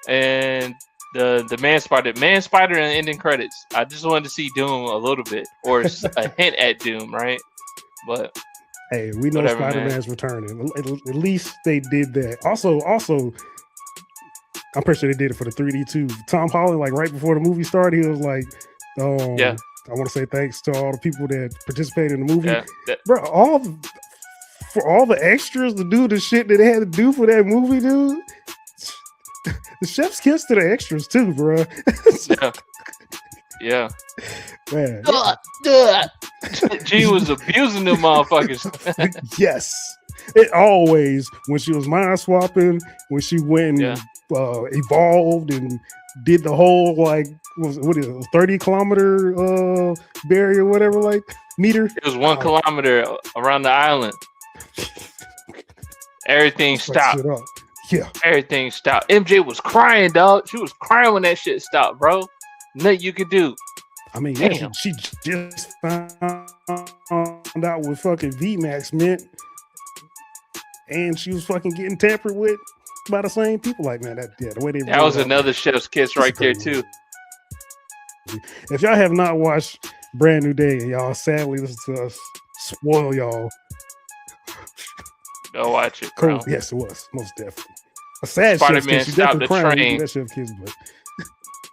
And the Man Spider and ending credits. I just wanted to see Doom a little bit, or a hint at Doom, right? But hey, we know Spider-Man's returning. At least they did that. Also, I'm pretty sure they did it for the 3D too. Tom Holland, like right before the movie started, he was like, yeah. I want to say thanks to all the people that participated in the movie. Yeah, bro, for all the extras to do the shit that they had to do for that movie, dude. The chef's kiss to the extras too, bro. Yeah. Man. She was abusing them motherfuckers. Yes. It always, when she was mind swapping, when she went and evolved and did the whole like what is it, 30-kilometer barrier, whatever, like meter. It was 1 kilometer around the island. Everything stopped. Yeah, everything stopped. MJ was crying, dog. She was crying when that shit stopped, bro. Nothing you could do. I mean, yeah, she just found out what fucking VMAX meant, and she was fucking getting tampered with by the same people. Like, man, the way they that was another chef's kiss right there too. If y'all have not watched Brand New Day and y'all sadly listen to us spoil y'all, go watch it, bro. Cool. Yes, it was most definitely a sad Spider-Man stopped the train. That chef's kiss, but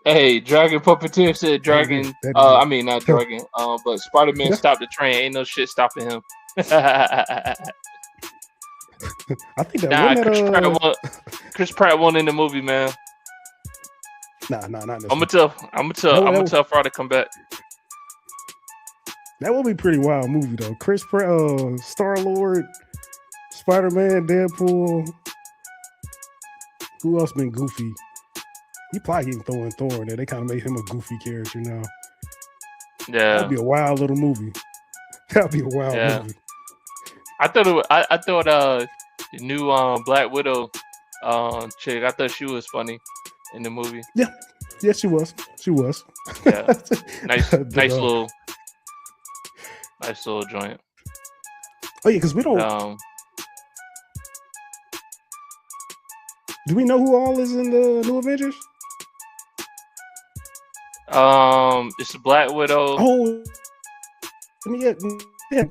hey, Dragon Puppeteer said Dragon. I mean not Dragon. But Spider-Man stopped the train. Ain't no shit stopping him. I think that Chris Pratt won in the movie, man. Nah, not this. I'm gonna tell Fry to come back. That would be a pretty wild movie though. Chris Pratt, Star-Lord, Spider-Man, Deadpool. Who else been goofy? He probably even throwing Thor in there. They kind of made him a goofy character now. Yeah. That'd be a wild little movie. That'd be a wild movie. I thought I thought the new Black Widow chick. I thought she was funny in the movie. Yeah, yeah, she was. She was. Yeah, nice But, nice little joint. oh yeah, because we don't. Do we know who all is in the New Avengers? It's the Black Widow. Oh, I mean, yeah.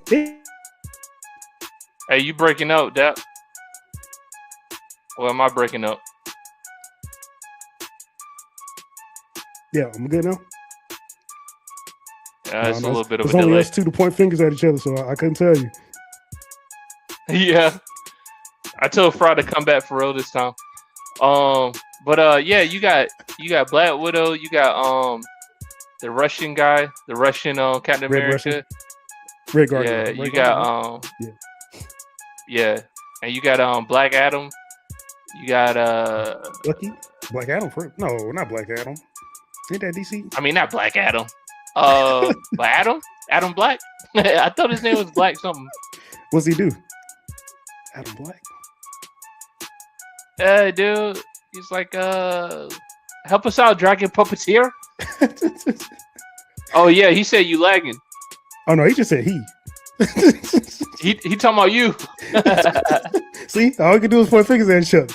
Hey, you breaking up, Dap? Or am I breaking up? Yeah, I'm good now. Yeah, it's a little bit of a only delay. us two to point fingers at each other, so I couldn't tell you. Yeah, I told Fry to come back for real this time. Yeah, you got Black Widow, you got the Russian guy, the Russian Captain America. Red Guardian. Yeah, Red you Guardian. got yeah, and you got Black Adam. You got Lucky Black Adam. No, not Black Adam. Ain't that DC? I mean, not Black Adam. But Adam Black. I thought his name was Black something. What's he do? Adam Black. Dude, he's like help us out, Dragon Puppeteer. Oh yeah, he said you lagging. Oh no, he just said he. He talking about you. See, all we can do is point fingers at each other.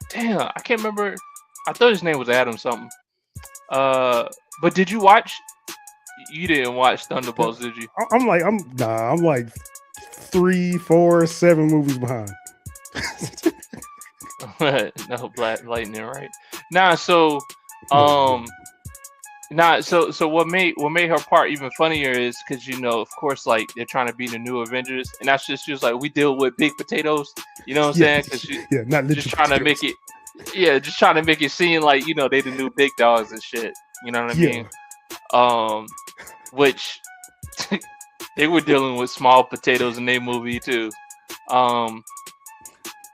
Damn, I can't remember. I thought his name was Adam something. But did you watch? You didn't watch Thunderbolts, did you? I'm like 3, 4, 7 movies behind. No, Black Lightning, right? So what made her part even funnier is because of course, like they're trying to be the new Avengers, and that's just she was like, we deal with big potatoes, you know what I'm saying? Because not just trying to make it, just trying to make it seem like they the new big dogs and shit. You know what I mean? Which they were dealing with small potatoes in their movie too. I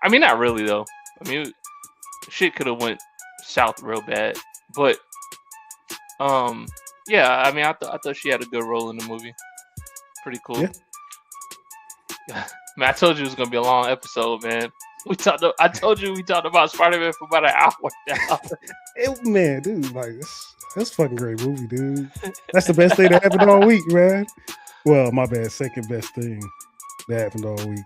mean, not really though. I mean, shit could have went south real bad, but yeah. I mean, I thought she had a good role in the movie. Pretty cool. Yeah. Man, I told you it was gonna be a long episode, man. I told you we talked about Spider-Man for about an hour now. Man, dude, like that's a fucking great movie, dude. That's the best thing that happened all week, man. Well, my bad, second best thing that happened all week.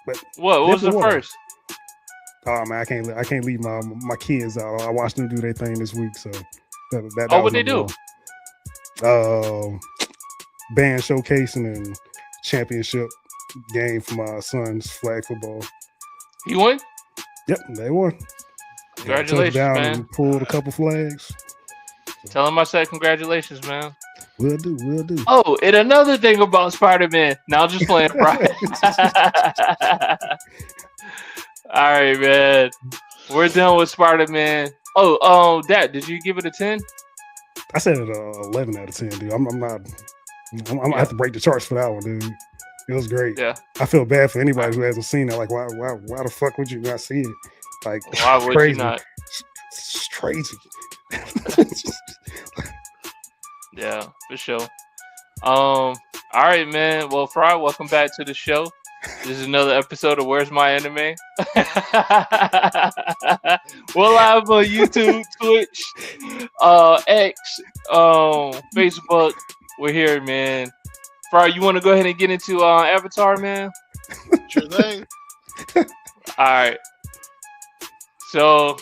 But what was the first? Oh man, I can't leave my kids out. I watched them do their thing this week, so that what they do? Band showcasing and championship game for my son's flag football. He won? Yep, they won. Congratulations, down man. And pulled a couple flags. Tell him I said congratulations, man. Will do. Oh, and another thing about Spider-Man. Now I'm just playing Friday. All right, man. We're done with Spider-Man. Oh, Dad, did you give it a 10? I said it 11 out of 10, dude. I'm gonna have to break the charts for that one, dude. It was great. Yeah. I feel bad for anybody who hasn't seen it. Like, why the fuck would you not see it? Like, why would crazy. you not? It's crazy. Yeah, for sure. All right, man. Well, Fry, welcome back to the show. This is another episode of Where's My Anime? We're live on YouTube, Twitch, X, Facebook. We're here, man. Fry, you want to go ahead and get into Avatar, man? Sure thing. All right. So,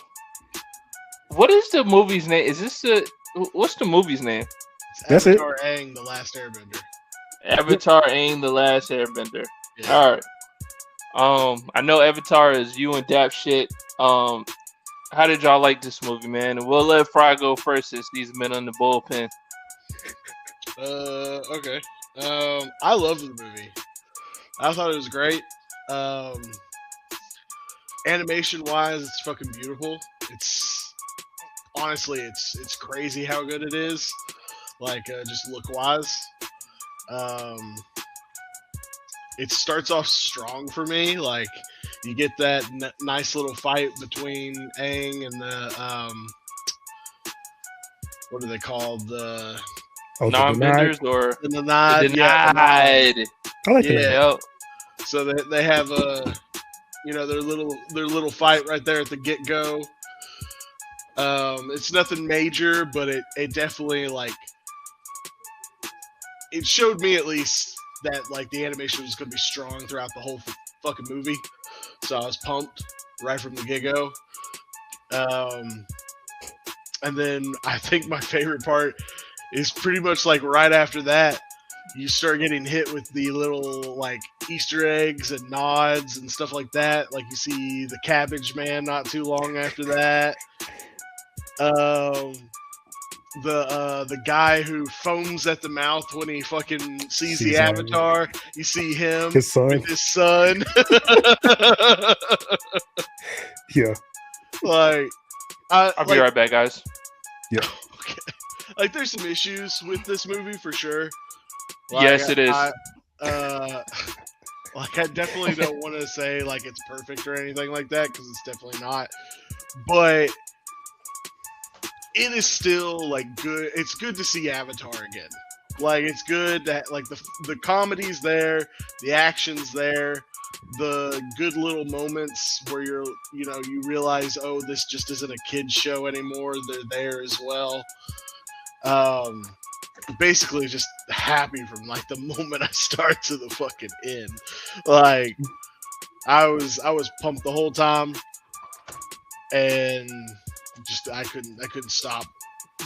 what is the movie's name? What's the movie's name? That's Avatar Aang, The Last Airbender. Avatar Aang, The Last Airbender. Yeah. All right. I know Avatar is you and Dap shit. How did y'all like this movie, man? And we'll let Fry go first since he's been on the bullpen. Okay. I loved the movie. I thought it was great. Animation wise, it's fucking beautiful. It's honestly, it's crazy how good it is. Like just look wise. It starts off strong for me. Like you get that nice little fight between Aang and the what are they called? Oh, the non-benders denied. or The the nod, yeah, the nod. denied. I like the Yeah. nod. Yep. So they have their little fight right there at the get go. It's nothing major, but it definitely like it showed me at least that like the animation was going to be strong throughout the whole fucking movie. So I was pumped right from the get go. And then I think my favorite part is pretty much like right after that, you start getting hit with the little like Easter eggs and nods and stuff like that. Like you see the Cabbage Man not too long after that. The guy who foams at the mouth when he fucking sees the Avatar. You see him His son. with his son. Yeah. Like I'll be right back, guys. Yeah. Okay. Like there's some issues with this movie for sure. Like, Yes, it is. Like I definitely don't want to say like it's perfect or anything like that because it's definitely not. But it is still like good. It's good to see Avatar again. Like it's good that like the comedy's there, the action's there, the good little moments where you realize, oh, this just isn't a kid's show anymore. They're there as well. Basically just happy from like the moment I start to the fucking end. Like I was pumped the whole time, and just I couldn't stop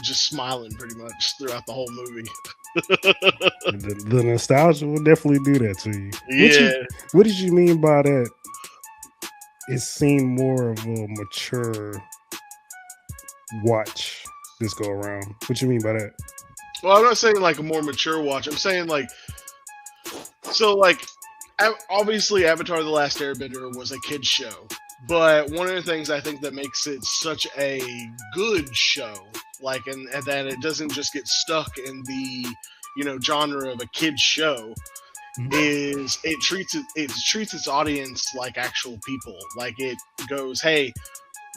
just smiling pretty much throughout the whole movie. The nostalgia will definitely do that to you. Yeah. What did you mean by that? It seemed more of a mature watch this go around. What you mean by that? Well, I'm not saying like a more mature watch. I'm saying like, so like, obviously Avatar: The Last Airbender was a kid's show, but one of the things I think that makes it such a good show, like, and that it doesn't just get stuck in the, genre of a kid's show, is it treats its audience like actual people. Like it goes, hey,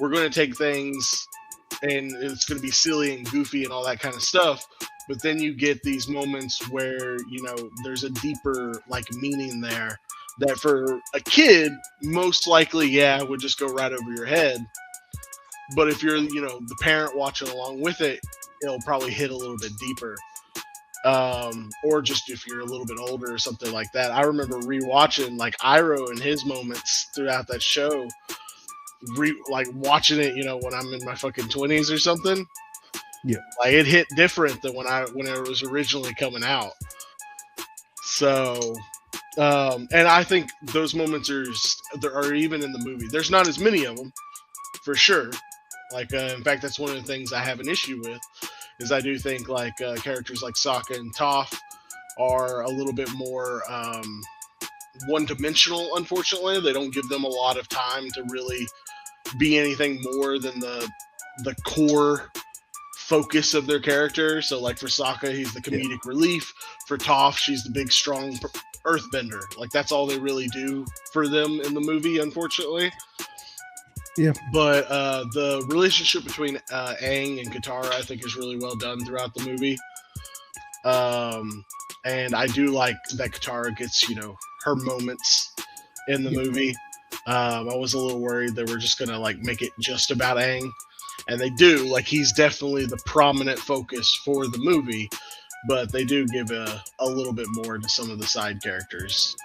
we're going to take things and it's going to be silly and goofy and all that kind of stuff. But then you get these moments where, there's a deeper like meaning there that for a kid, most likely, would just go right over your head. But if you're, the parent watching along with it, it'll probably hit a little bit deeper. Or just if you're a little bit older or something like that. I remember rewatching like Iroh and his moments throughout that show, like watching it, when I'm in my fucking 20s or something. Yeah, like it hit different than when it was originally coming out. So, and I think those moments are even in the movie. There's not as many of them, for sure. Like, in fact, that's one of the things I have an issue with. Is I do think like characters like Sokka and Toph are a little bit more one-dimensional. Unfortunately, they don't give them a lot of time to really be anything more than the core focus of their character. So like for Sokka, he's the comedic relief. For Toph, she's the big strong earthbender. Like that's all they really do for them in the movie, unfortunately. Yeah. But the relationship between Aang and Katara, I think, is really well done throughout the movie. And I do like that Katara gets, her moments in the movie. I was a little worried they were just gonna like make it just about Aang. And they do, like he's definitely the prominent focus for the movie, but they do give a little bit more to some of the side characters.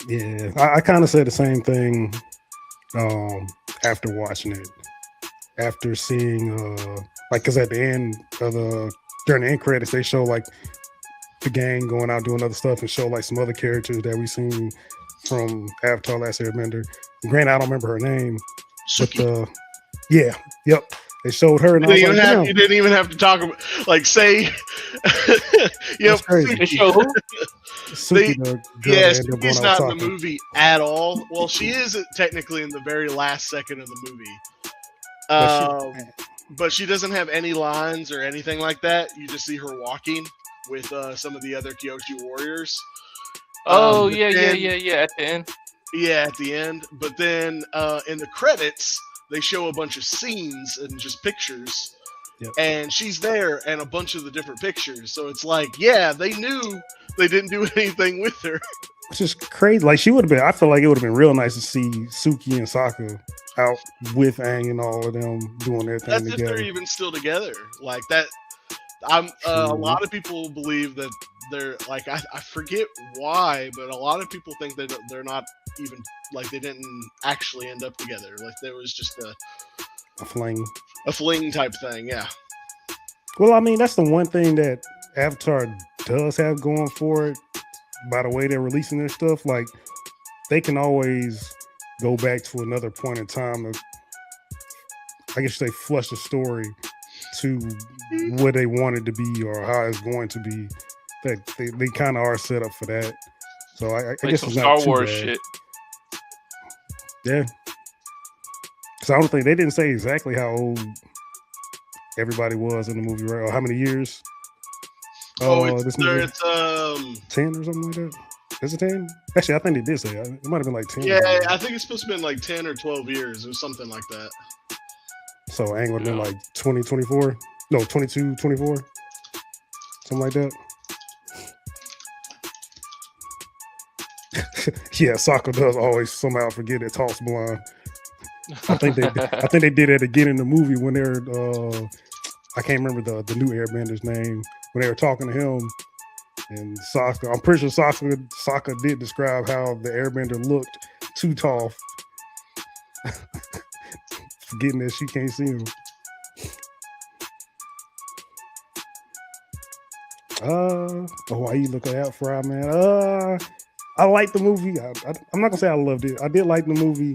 Yeah, I kind of said the same thing after watching it. After seeing, because at the end of during the end credits, they show like the gang going out doing other stuff and show like some other characters that we've seen from Avatar: Last Airbender. Granted, I don't remember her name, Suki. but yep. They showed her, and you didn't even have to talk about say. Yep, They show who? Suki's not in the movie at all. Well, she is technically in the very last second of the movie. But she doesn't have any lines or anything like that. You just see her walking with some of the other Kyoshi warriors. Oh, yeah, at the end. Yeah, at the end. But then in the credits, they show a bunch of scenes and just pictures Yep. and she's there and a bunch of the different pictures. So it's like, yeah, they knew they didn't do anything with her. Which is crazy. Like she would have been. I feel like it would have been real nice to see Suki and Sokka out with Aang and all of them doing their thing That's if together. they're even still together. Like that. A lot of people believe that they're like I forget why, but a lot of people think that they're not even like they didn't actually end up together. Like there was just A fling. a fling type thing. Yeah. Well, I mean, that's the one thing that Avatar does have going for it. By the way they're releasing their stuff, like they can always go back to another point in time. I guess they flush the story to where they want it to be or how it's going to be. That they kind of are set up for that. So I Like guess some it's not Star too Wars bad. shit. Yeah. Because I don't think they didn't say exactly how old everybody was in the movie, right? Or how many years. It's 10 or something like that. Is it 10? Actually, I think they did say it. It might have been like 10. yeah, I think it's supposed to be like 10 or 12 years or something like that. So Aang would have been like 20, 24. No, 22, 24. Something like that. Yeah, Sokka does always somehow forget that Toss blind. I think they did it again in the movie when they're I can't remember the new Airbender's name when they were talking to him and Sokka. I'm pretty sure Sokka did describe how the Airbender looked to Toph, forgetting that she can't see him. Why you looking out for man? I like the movie. I'm not gonna say I loved it. I did like the movie.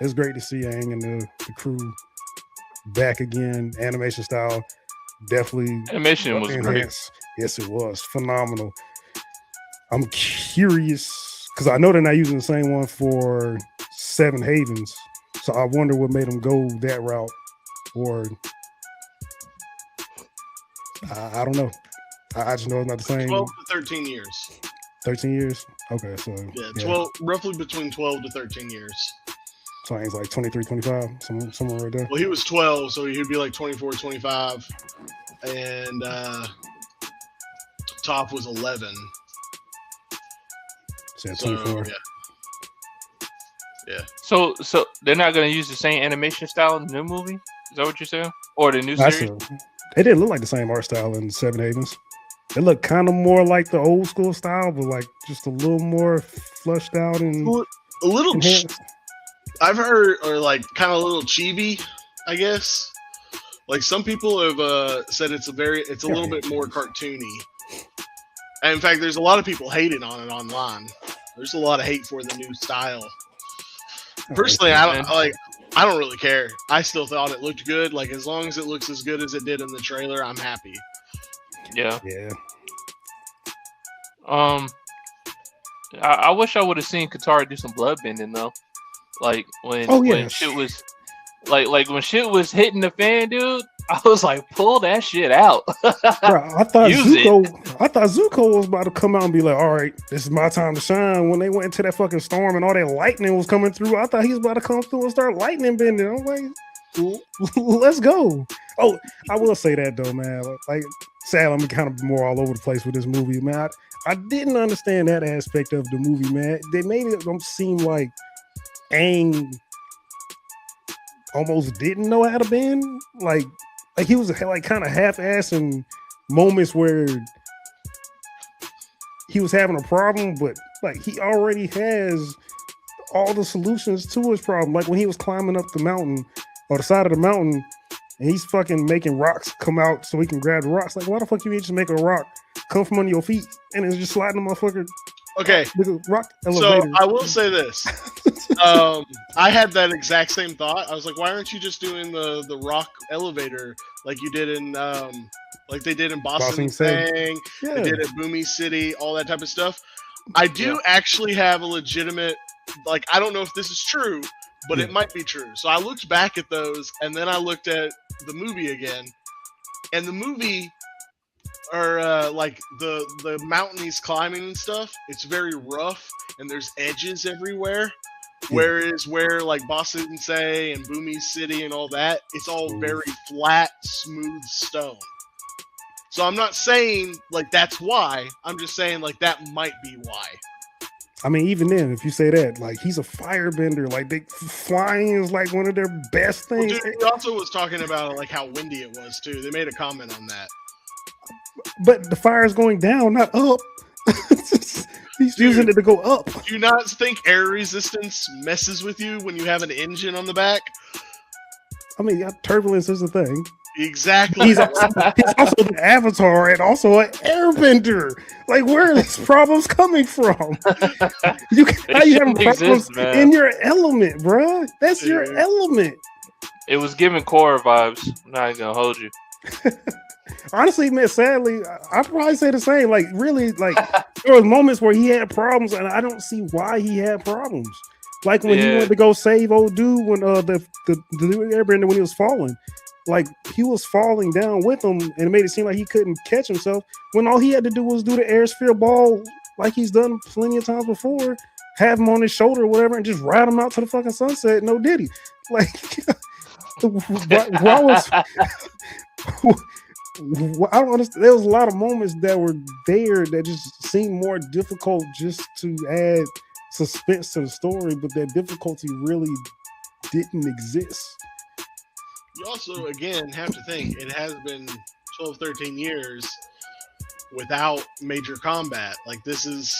It's great to see Aang and the crew back again, animation style. Definitely Animation was enhanced. great. Yes, it was phenomenal. I'm curious because I know they're not using the same one for Seven Havens, so I wonder what made them go that route. Or I don't know. I just know it's not the same. 12 to 13 years. 13 years? Okay, so Yeah, 12, roughly between 12 to 13 years. So he's like 23, 25, somewhere right there. Well, he was 12, so he'd be like 24, 25. And Toph was 11. So So, 24. yeah. So they're not gonna use the same animation style in the new movie? Is that what you're saying? Or the new series? It didn't look like the same art style in Seven Havens. It looked kind of more like the old school style, but like just a little more flushed out and A little, enhanced. I've heard, or like kind of a little chibi, I guess. Like some people have said it's a little bit more cartoony. And in fact, there's a lot of people hating on it online. There's a lot of hate for the new style. Personally, I don't really care. I still thought it looked good. Like as long as it looks as good as it did in the trailer, I'm happy. Yeah. Yeah. I wish I would have seen Katara do some blood bending though. Like when shit was like when shit was hitting the fan, dude. I was like, pull that shit out. Bro, I thought Zuko was about to come out and be like, all right, this is my time to shine. When they went into that fucking storm and all that lightning was coming through, I thought he was about to come through and start lightning bending. I'm like, let's go. Oh, I will say that though, man. Like, sad, I'm kind of more all over the place with this movie, man. I didn't understand that aspect of the movie, man. They made it seem like Aang almost didn't know how to bend. Like he was like kind of half-assing moments where he was having a problem, but like he already has all the solutions to his problem. Like when he was climbing up the mountain or the side of the mountain and he's fucking making rocks come out so he can grab the rocks. Like, why the fuck you need to make a rock come from under your feet and it's just sliding the motherfucker? Okay. Rock elevator. So I will say this. I had that exact same thought. I was like, why aren't you just doing the rock elevator like you did in like they did in Boston Thing, Yeah. they did at Boomy City, all that type of stuff. I do actually have a legitimate, like, I don't know if this is true, but it might be true. So I looked back at those and then I looked at the movie again, and the movie, or like the mountain he's climbing and stuff, it's very rough and there's edges everywhere. Whereas where like Basensei and Bumi's City and all that, it's all very flat, smooth stone. So I'm not saying like that's why. I'm just saying like that might be why. I mean, even then, if you say that, like he's a firebender, like flying is like one of their best things. Well, dude, he also was talking about like how windy it was too. They made a comment on that. But the fire is going down, not up. He's using it to go up. Do you not think air resistance messes with you when you have an engine on the back? I mean, turbulence is a thing. Exactly. He's also the avatar and also an airbender. Like, where are these problems coming from? How you having problems in your element, bro? That's your element. It was giving Korra vibes. I'm not gonna hold you. Honestly, man, sadly, I'd probably say the same. Like, really, like there were moments where he had problems, and I don't see why he had problems. Like when he went to go save old dude when the airbender when he was falling. Like he was falling down with him, and it made it seem like he couldn't catch himself. When all he had to do was do the air sphere ball, like he's done plenty of times before, have him on his shoulder or whatever, and just ride him out to the fucking sunset. No diddy. Like, why was? I don't understand. There was a lot of moments that were there that just seemed more difficult just to add suspense to the story, but that difficulty really didn't exist. You also, again, have to think it has been 12, 13 years without major combat. Like, this is...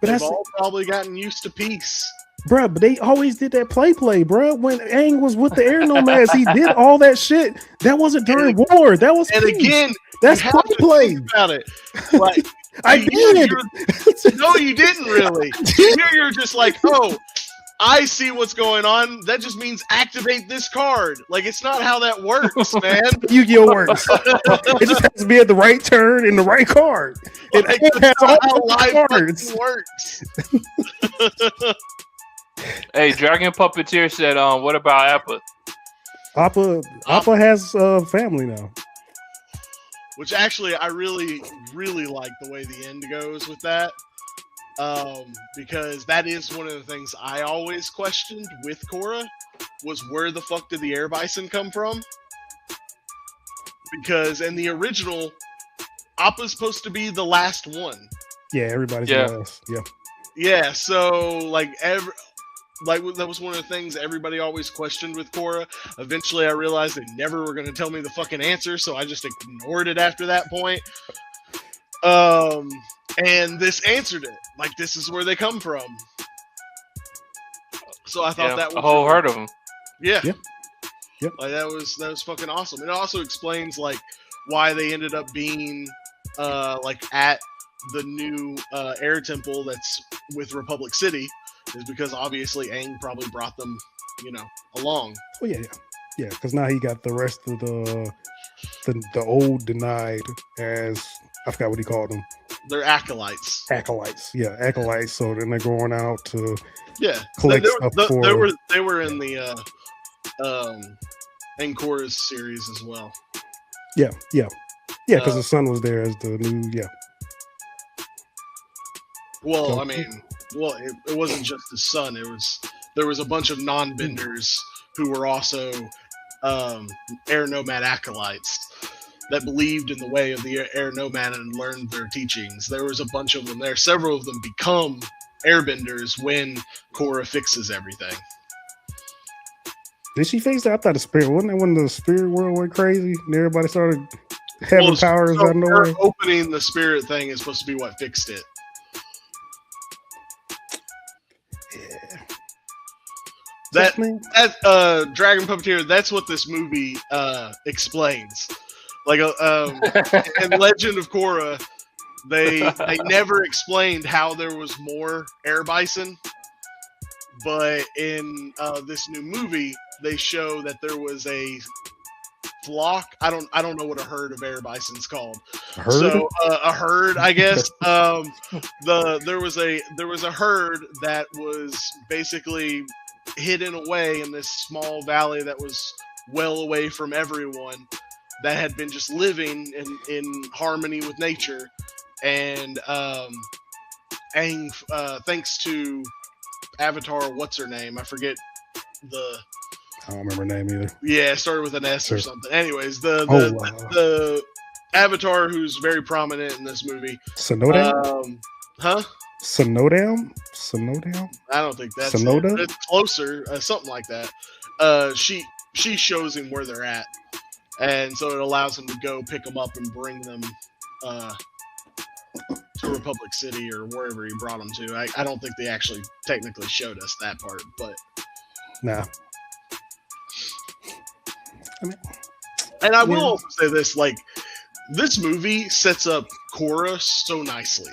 They've all probably gotten used to peace. Bruh, but they always did that play, bruh. When Aang was with the air nomads, he did all that shit. That wasn't during war. That was and peace. Again, that's play. About it. Like, I did. No, you didn't really. Here you're just like, oh, I see what's going on. That just means activate this card. Like, it's not how that works, man. Yu-Gi-Oh works. It just has to be at the right turn in the right card. Like, it has all how live cards works. Hey, Dragon Puppeteer said, what about Appa? Appa has family now. Which actually, I really, really like the way the end goes with that. Because that is one of the things I always questioned with Korra, was where the fuck did the air bison come from? Because in the original, Appa's supposed to be the last one. Yeah, everybody's the last. Yeah. Yeah, so like that was one of the things everybody always questioned with Korra. Eventually, I realized they never were going to tell me the fucking answer, so I just ignored it after that point. And this answered it. Like, this is where they come from. So I thought that was a whole herd of them. Yeah. Yep. Like that was fucking awesome. It also explains like why they ended up being like at the new air temple that's with Republic City, is because obviously Aang probably brought them, along. Oh yeah. Because now he got the rest of the old denied, as I forgot what he called them. They're acolytes. Yeah, acolytes. So then they're going out to collect stuff for. They were in the Korra's series as well. Yeah. Because the son was there as the new. Well, I mean, it wasn't just the son. There was a bunch of non-benders who were also air nomad acolytes that believed in the way of the air nomad and learned their teachings. There was a bunch of them there. Several of them become airbenders when Korra fixes everything. Did she fix that? I thought the spirit, wasn't that when the spirit world went crazy and everybody started having powers out of nowhere? Opening the spirit thing is supposed to be what fixed it. That Dragon Puppeteer, that's what this movie explains. Like in Legend of Korra, they never explained how there was more air bison, but in this new movie, they show that there was a flock. I don't know what a herd of air bison's called. A herd? So a herd, I guess. There was a herd that was basically hidden away in this small valley that was well away from everyone, that had been just living in harmony with nature. And Aang, thanks to Avatar. What's her name? I forget the. I don't remember her name either. Yeah, it started with an S or Sure. something. Anyways, the Avatar who's very prominent in this movie. Sonodam? Huh? Sonodam? I don't think that's Sonoda? it. It's closer, something like that. She shows him where they're at, and so it allows him to go pick them up and bring them to Republic City or wherever he brought them to. I don't think they actually technically showed us that part, but Nah. and I will also say this: like, this movie sets up Korra so nicely.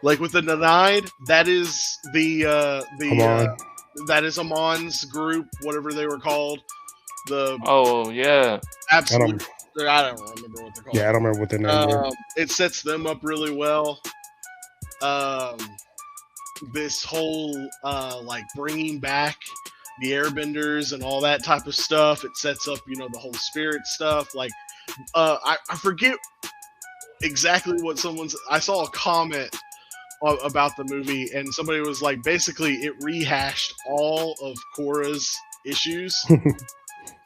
Like with the Denied, that is that is Amon's group, whatever they were called. Absolute. I don't remember what they're called. Yeah, I don't remember what their name is. It sets them up really well. This whole like bringing back the Airbenders and all that type of stuff. It sets up, the whole spirit stuff. Like, I forget exactly what I saw a comment about the movie, and somebody was like, basically, it rehashed all of Korra's issues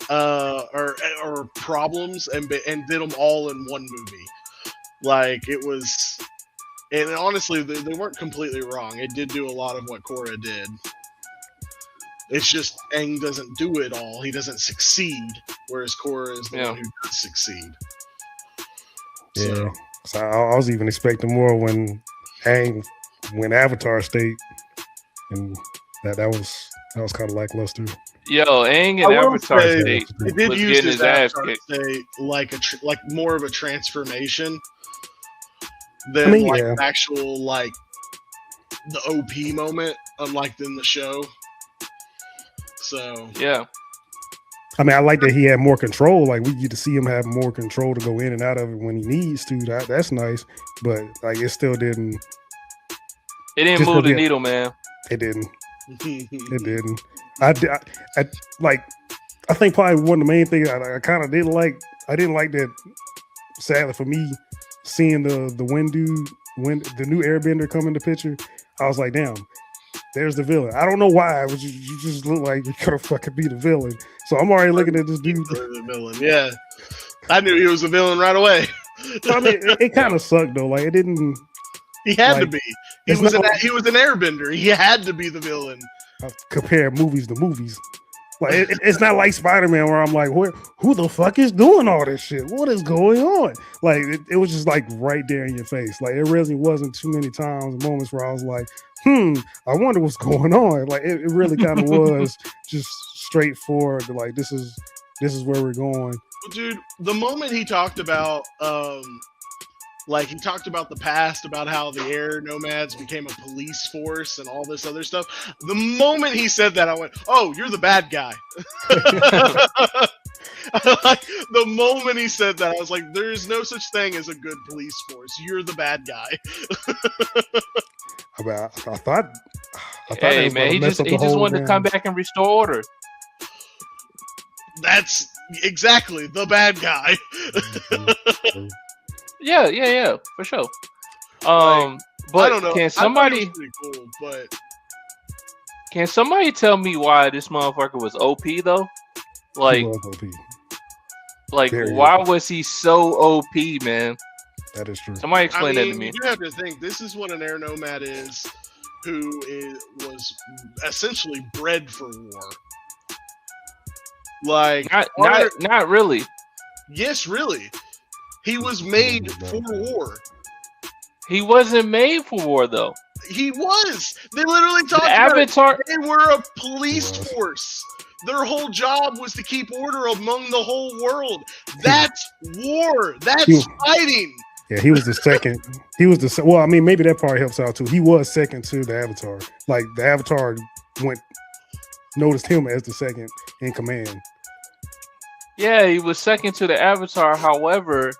or problems and did them all in one movie. Like, it was, and honestly, they weren't completely wrong. It did do a lot of what Korra did. It's just Aang doesn't do it all. He doesn't succeed, whereas Korra is the one who does succeed. Yeah. So I was even expecting more when Aang went Avatar state, and that was kind of lackluster. Yo, Aang and Avatar state he did was use getting his ass Avatar kicked. state like more of a transformation than an actual like the OP moment, unlike in the show. So yeah. I mean, I like that he had more control. Like, we get to see him have more control to go in and out of it when he needs to. That's nice, but like, it still didn't. It didn't move the needle, man. It didn't. It didn't. I think probably one of the main things I kind of didn't like. I didn't like that. Sadly for me, seeing the the new Airbender come in the picture, I was like, damn. There's the villain. I don't know why. You just look like you're gonna fucking be the villain. So I'm already looking at this dude. The villain, yeah. I knew he was a villain right away. I mean, it kind of sucked though. Like, it didn't. He had to be. He was an Airbender. He had to be the villain. I compare movies to movies. Like, it's not like Spider-Man where I'm like, who the fuck is doing all this shit? What is going on? Like, it was just like right there in your face. Like, it really wasn't too many moments where I was like, I wonder what's going on. Like, it really kind of was just straightforward. Like, this is where we're going. Dude, the moment he talked about he talked about the past, about how the air nomads became a police force and all this other stuff. The moment he said that, I went, "Oh, you're the bad guy." Like, the moment he said that, I was like, "There's no such thing as a good police force. You're the bad guy." I thought. Hey man, he just wanted to come back and restore order. That's exactly the bad guy. Yeah, for sure. But I don't know. Can somebody? Cool, but can somebody tell me why this motherfucker was OP though? Like, why was he so OP, man? That is true. Somebody explain that to me. You have to think, this is what an air nomad is, who was essentially bred for war. Like, not really. Yes, really. He was made for war. He wasn't made for war, though. He was. They literally talked about Avatar. They were a police force. Their whole job was to keep order among the whole world. That's war. That's fighting. Yeah, he was the second. Well, I mean, maybe that part helps out too. He was second to the Avatar. Like, the Avatar noticed him as the second in command. Yeah, he was second to the Avatar. However,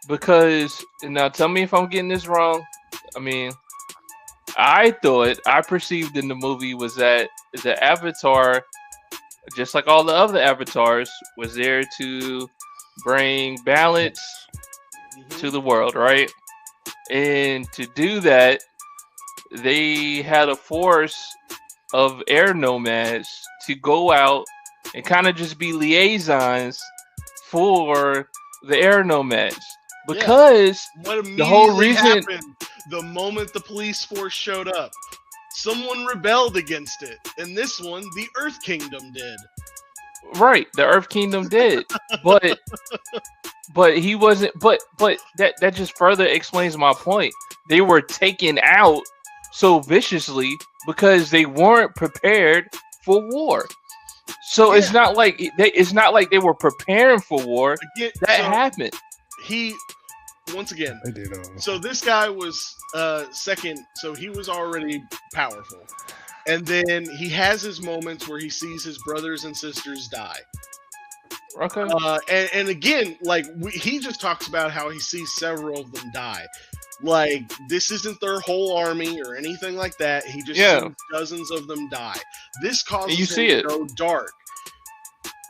because, now tell me if I'm getting this wrong. I mean, I perceived in the movie was that the Avatar, just like all the other Avatars, was there to bring balance to the world, right? And to do that, they had a force of air nomads to go out and kind of just be liaisons for the air nomads because what the whole reason happened the moment the police force showed up, someone rebelled against it, and this one, the Earth Kingdom did. Right, the Earth Kingdom did, but he wasn't. But that just further explains my point. They were taken out so viciously because they weren't prepared for war. So it's not like they were preparing for war. That happened. Once again. They did. So this guy was second. So he was already powerful. And then he has his moments where he sees his brothers and sisters die. Okay. And again, like he just talks about how he sees several of them die. Like this isn't their whole army or anything like that. He just sees dozens of them die. This causes him to go dark.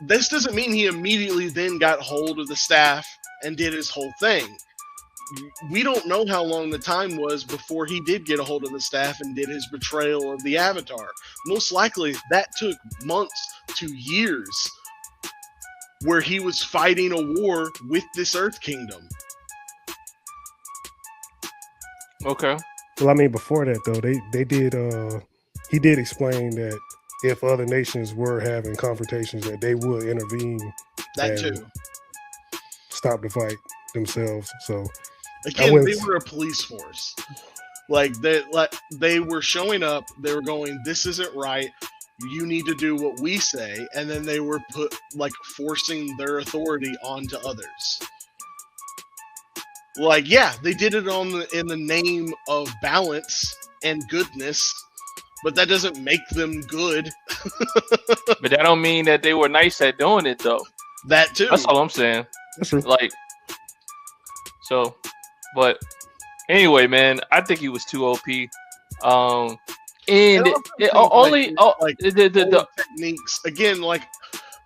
This doesn't mean he immediately then got hold of the staff and did his whole thing. We don't know how long the time was before he did get a hold of the staff and did his betrayal of the Avatar. Most likely that took months to years where he was fighting a war with this Earth Kingdom. Okay. Well, I mean, before that though, they did. He did explain that if other nations were having confrontations, that they would intervene. That too. Stop the fight themselves. So. Again, they were a police force. Like they were showing up. They were going, "This isn't right. You need to do what we say." And then they were forcing their authority onto others. Like, yeah, they did it in the name of balance and goodness, but that doesn't make them good. But that don't mean that they were nice at doing it, though. That too. That's all I'm saying. That's true. But anyway, man, I think he was too OP. The techniques again. Like,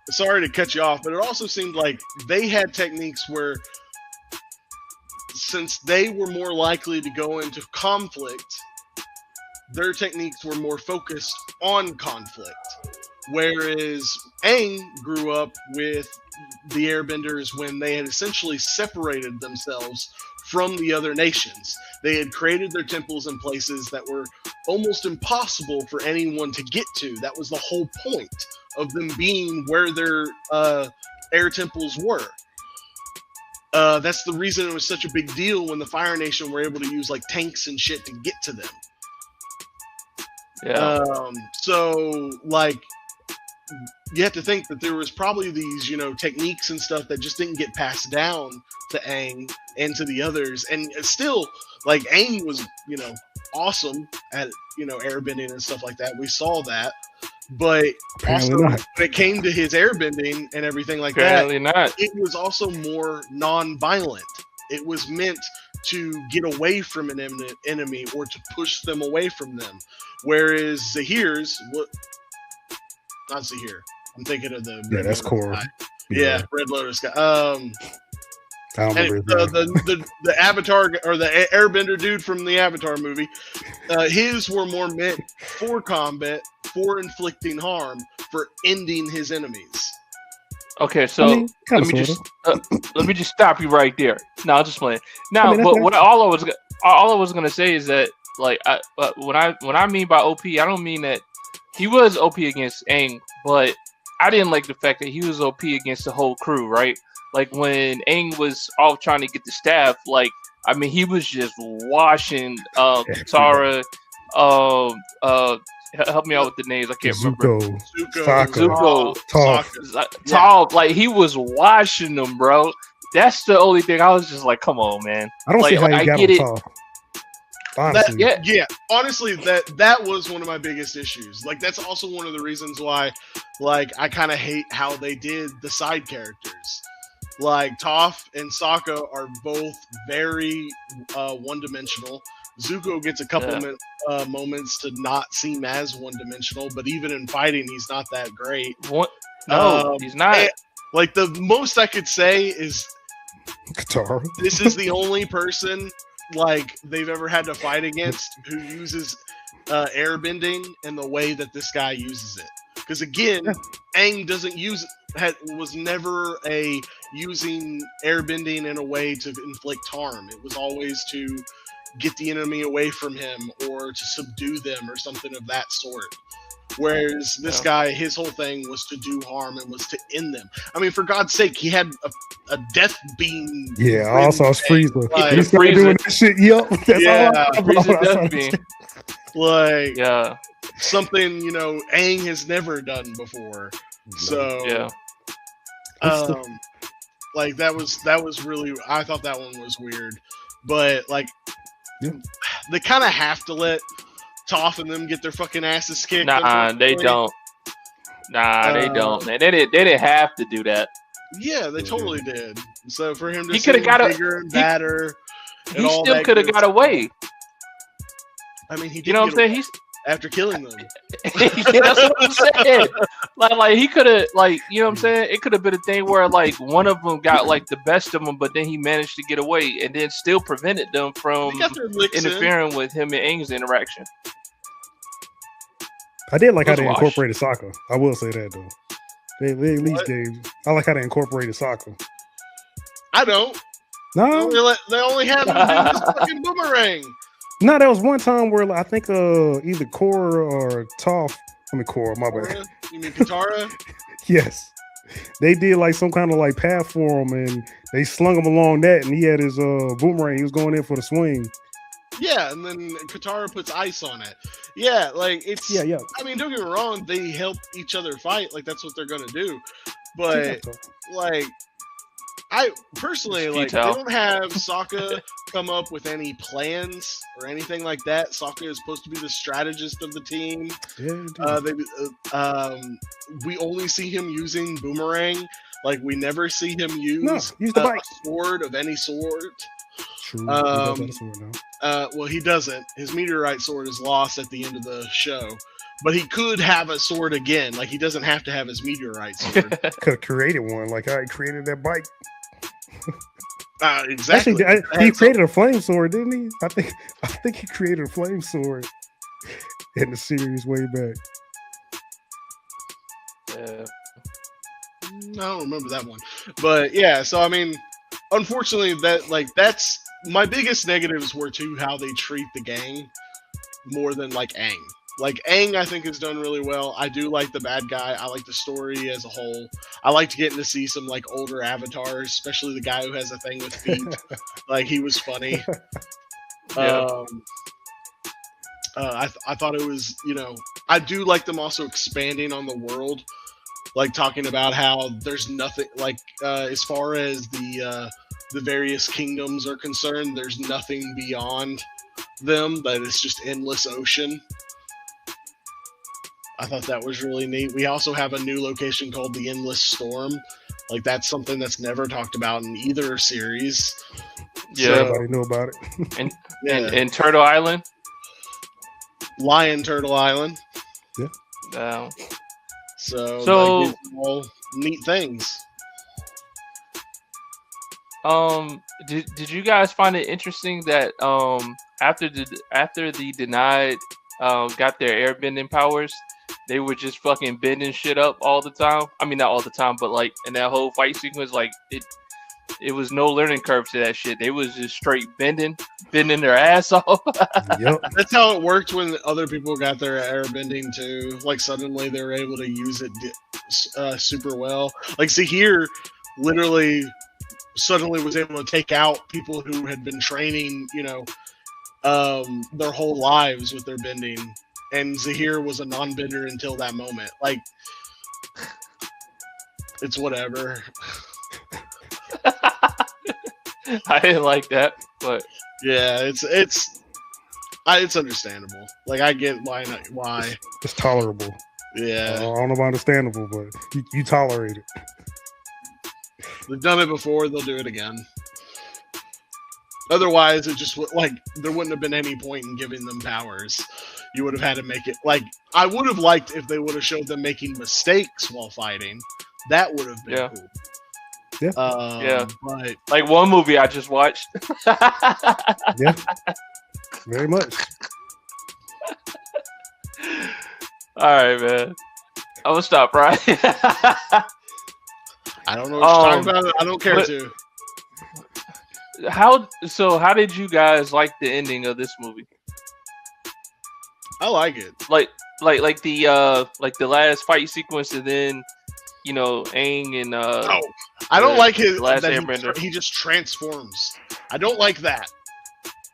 sorry to cut you off, but it also seemed like they had techniques where, since they were more likely to go into conflict, their techniques were more focused on conflict. Whereas Aang grew up with the Airbenders when they had essentially separated themselves from the other nations. They had created their temples in places that were almost impossible for anyone to get to. That was the whole point of them being where their air temples were. That's the reason it was such a big deal when the Fire Nation were able to use like tanks and shit to get to them. Yeah. So like, you have to think that there was probably these, techniques and stuff that just didn't get passed down to Aang and to the others. And still, like, Aang was, awesome at, airbending and stuff like that. We saw that. But Apparently also, not. when it came to his airbending and everything like Apparently that, not. it was also more non-violent. It was meant to get away from an enemy or to push them away from them. Whereas Zahir's, not Zahir. I'm thinking of the Red that's Korra. Guy. Yeah, Red Lotus guy. I don't remember the Avatar or the Airbender dude from the Avatar movie. His were more meant for combat, for inflicting harm, for ending his enemies. Okay, so let me just stop you right there. No, I'm just playing. Now, all I was gonna say is that, like, when I mean by OP, I don't mean that he was OP against Aang, but I didn't like the fact that he was OP against the whole crew, right? Like, when Aang was off trying to get the staff, like, I mean, he was just washing Katara. Help me out with the names. I can't remember. Zuko. Toph. Like, he was washing them, bro. That's the only thing. I was just like, come on, man. I don't see how you got it. Honestly. Honestly, that was one of my biggest issues. Like, that's also one of the reasons why, like, I kind of hate how they did the side characters. Like, Toph and Sokka are both very one-dimensional. Zuko gets a couple moments to not seem as one-dimensional, but even in fighting, he's not that great. What? No, he's not. Like, the most I could say is Katara. This is the only person like they've ever had to fight against who uses airbending in the way that this guy uses it. Because again, Aang doesn't was never a using airbending in a way to inflict harm. It was always to get the enemy away from him or to subdue them or something of that sort. Whereas this guy, his whole thing was to do harm and was to end them. I mean, for God's sake, he had a death beam. Yeah, I also was Frieza. Like, He started doing that shit. Yep. That's all Frieza death beam. Like, Yeah. something, Aang has never done before. So, Yeah. like that was really, I thought that one was weird. But like, they kind of have to let Toph and them get their fucking asses kicked. Nah, they don't. Nah, they don't. Man, they didn't have to do that. Yeah, they totally did. So for him to He could have got bigger and badder, he still could have got away. I mean, he did. You know what I'm saying? He's after killing them. yeah, that's what I'm saying. Like he could have, like, you know what I'm saying? It could have been a thing where like one of them got like the best of them, but then he managed to get away, and then still prevented them from interfering with him and Aang's interaction. I did like how they incorporated Sokka. I will say that though. They at least gave. I like how they incorporated Sokka. I don't. No, they only have him do this fucking boomerang. No, there was one time where I think either Korra or Toph. I mean Korra, my bad. You mean Katara? Yes, they did like some kind of like path for him, and they slung him along that, and he had his boomerang. He was going in for the swing. Yeah, and then Katara puts ice on it. Yeah, like it's. Yeah. I mean, don't get me wrong. They help each other fight. Like that's what they're gonna do. But like, I personally like they don't have Sokka come up with any plans or anything like that. Sokka is supposed to be the strategist of the team. Yeah. We only see him using boomerang. Like we never see him use the a sword of any sort. True. He does have a sword now. Well, he doesn't. His meteorite sword is lost at the end of the show. But he could have a sword again. Like, he doesn't have to have his meteorite sword. Could have created one. Like, how he created that bike. Exactly. Actually, he created a flame sword, didn't he? I think he created a flame sword in the series way back. Yeah. I don't remember that one. But, yeah, so, I mean, unfortunately, that's my biggest negatives were to how they treat the gang more than like Aang. Like Aang, I think has done really well. I do like the bad guy. I like the story as a whole. I liked getting to see some like older avatars, especially the guy who has a thing with feet. Like he was funny. Yeah. I thought it was, I do like them also expanding on the world, like talking about how there's nothing like as far as the various kingdoms are concerned, there's nothing beyond them, but it's just endless ocean. I thought that was really neat. We also have a new location called the Endless Storm. Like that's something that's never talked about in either series. Yeah, everybody know about it. and Turtle Island, Lion Turtle Island. Yeah. So like, all neat things. Did you guys find it interesting that after the denied got their airbending powers, they were just fucking bending shit up all the time? I mean, not all the time, but like in that whole fight sequence, like it was no learning curve to that shit. They was just straight bending their ass off. Yep. That's how it worked when other people got their airbending too. Like suddenly they were able to use it super well. Like Zahir literally suddenly was able to take out people who had been training, their whole lives with their bending. And Zahir was a non-bender until that moment. Like, it's whatever. I didn't like that, but yeah, it's understandable. Like, I get why. It's tolerable. Yeah, I don't know about understandable, but you tolerate it. They've done it before; they'll do it again. Otherwise, it just like there wouldn't have been any point in giving them powers. You would have had to make it like I would have liked if they would have showed them making mistakes while fighting. That would have been cool. Yeah. Yeah. But Like one movie I just watched. Yeah. Very much. All right, man. I'm gonna stop, right? I don't know what you're talking about. I don't care but- to. How did you guys like the ending of this movie? I like it. Like the last fight sequence, and then Aang and I don't like the his last that Airbender. he just transforms. I don't like that.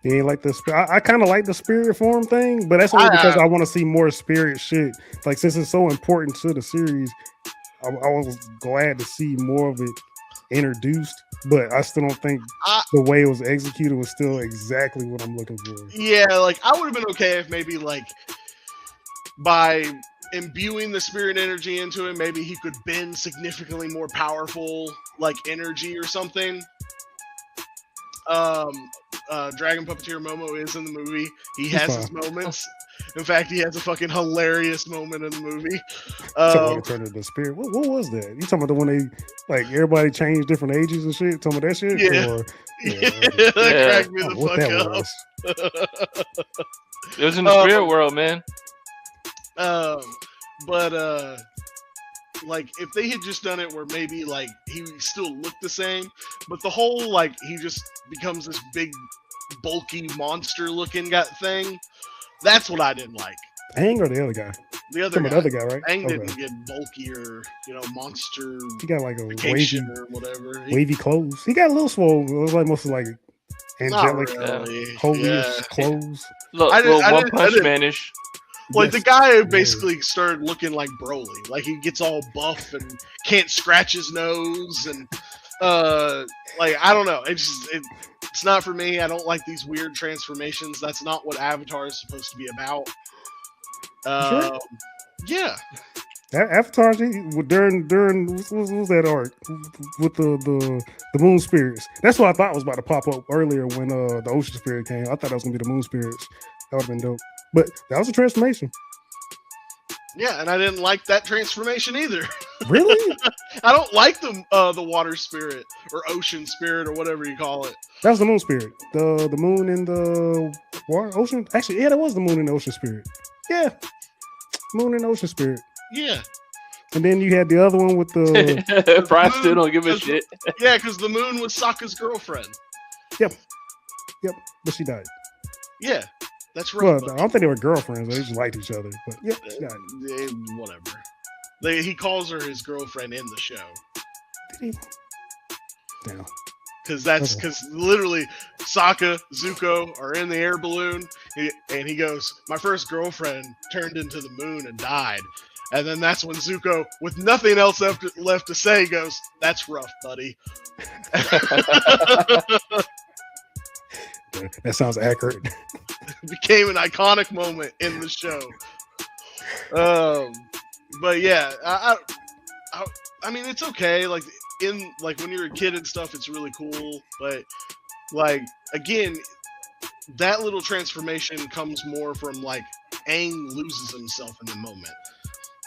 He ain't like the I kind of like the spirit form thing, but that's only because I want to see more spirit shit. Like, since it's so important to the series, I was glad to see more of it introduced, but I still don't think the way it was executed was still exactly what I'm looking for. Yeah, like I would have been okay if maybe like by imbuing the spirit energy into him, maybe he could bend significantly more powerful like energy or something. Dragon Puppeteer Momo is in the movie. He has his moments. In fact, he has a fucking hilarious moment in the movie. Somebody turned into the spirit. What was that? You talking about the one they like everybody changed different ages and shit? Talking about that shit? Yeah. Or, That cracked me the what fuck that up. was. It was in the spirit world, man. But like if they had just done it where maybe like he still looked the same, but the whole like he just becomes this big bulky monster looking thing, that's what I didn't like. Aang or the other guy? The other guy, right? Aang didn't get bulkier, monster. He got like a vacation or whatever. Wavy clothes. He got a little swole. It was like mostly like angelic, holy-ish clothes. Look, One Punch Man-ish. Like the guy basically started looking like Broly. Like he gets all buff and can't scratch his nose, and like I don't know. It's not for me. I don't like these weird transformations. That's not what Avatar is supposed to be about. Sure. Yeah. Avatar during what was that arc with the moon spirits? That's what I thought was about to pop up earlier when the ocean spirit came. I thought that was gonna be the moon spirits. That would have been dope. But that was a transformation. Yeah, and I didn't like that transformation either. Really? I don't like the water spirit or ocean spirit or whatever you call it. That was the moon spirit. The moon in the water ocean. Actually, yeah, that was the moon in the ocean spirit. Yeah, moon in the ocean spirit. Yeah. And then you had the other one with the. Brian still don't give a shit. Yeah, because the moon was Sokka's girlfriend. Yep, but she died. Yeah. That's right. Well, I don't think they were girlfriends. They just liked each other. But yeah, whatever. He calls her his girlfriend in the show. Did he? Damn. Because literally Sokka, Zuko are in the air balloon, and he goes, "My first girlfriend turned into the moon and died." And then that's when Zuko, with nothing else left to say, goes, "That's rough, buddy." That sounds accurate. It became an iconic moment in the show. But yeah, I mean, it's okay. Like when you're a kid and stuff, it's really cool. But like again, that little transformation comes more from like Aang loses himself in the moment.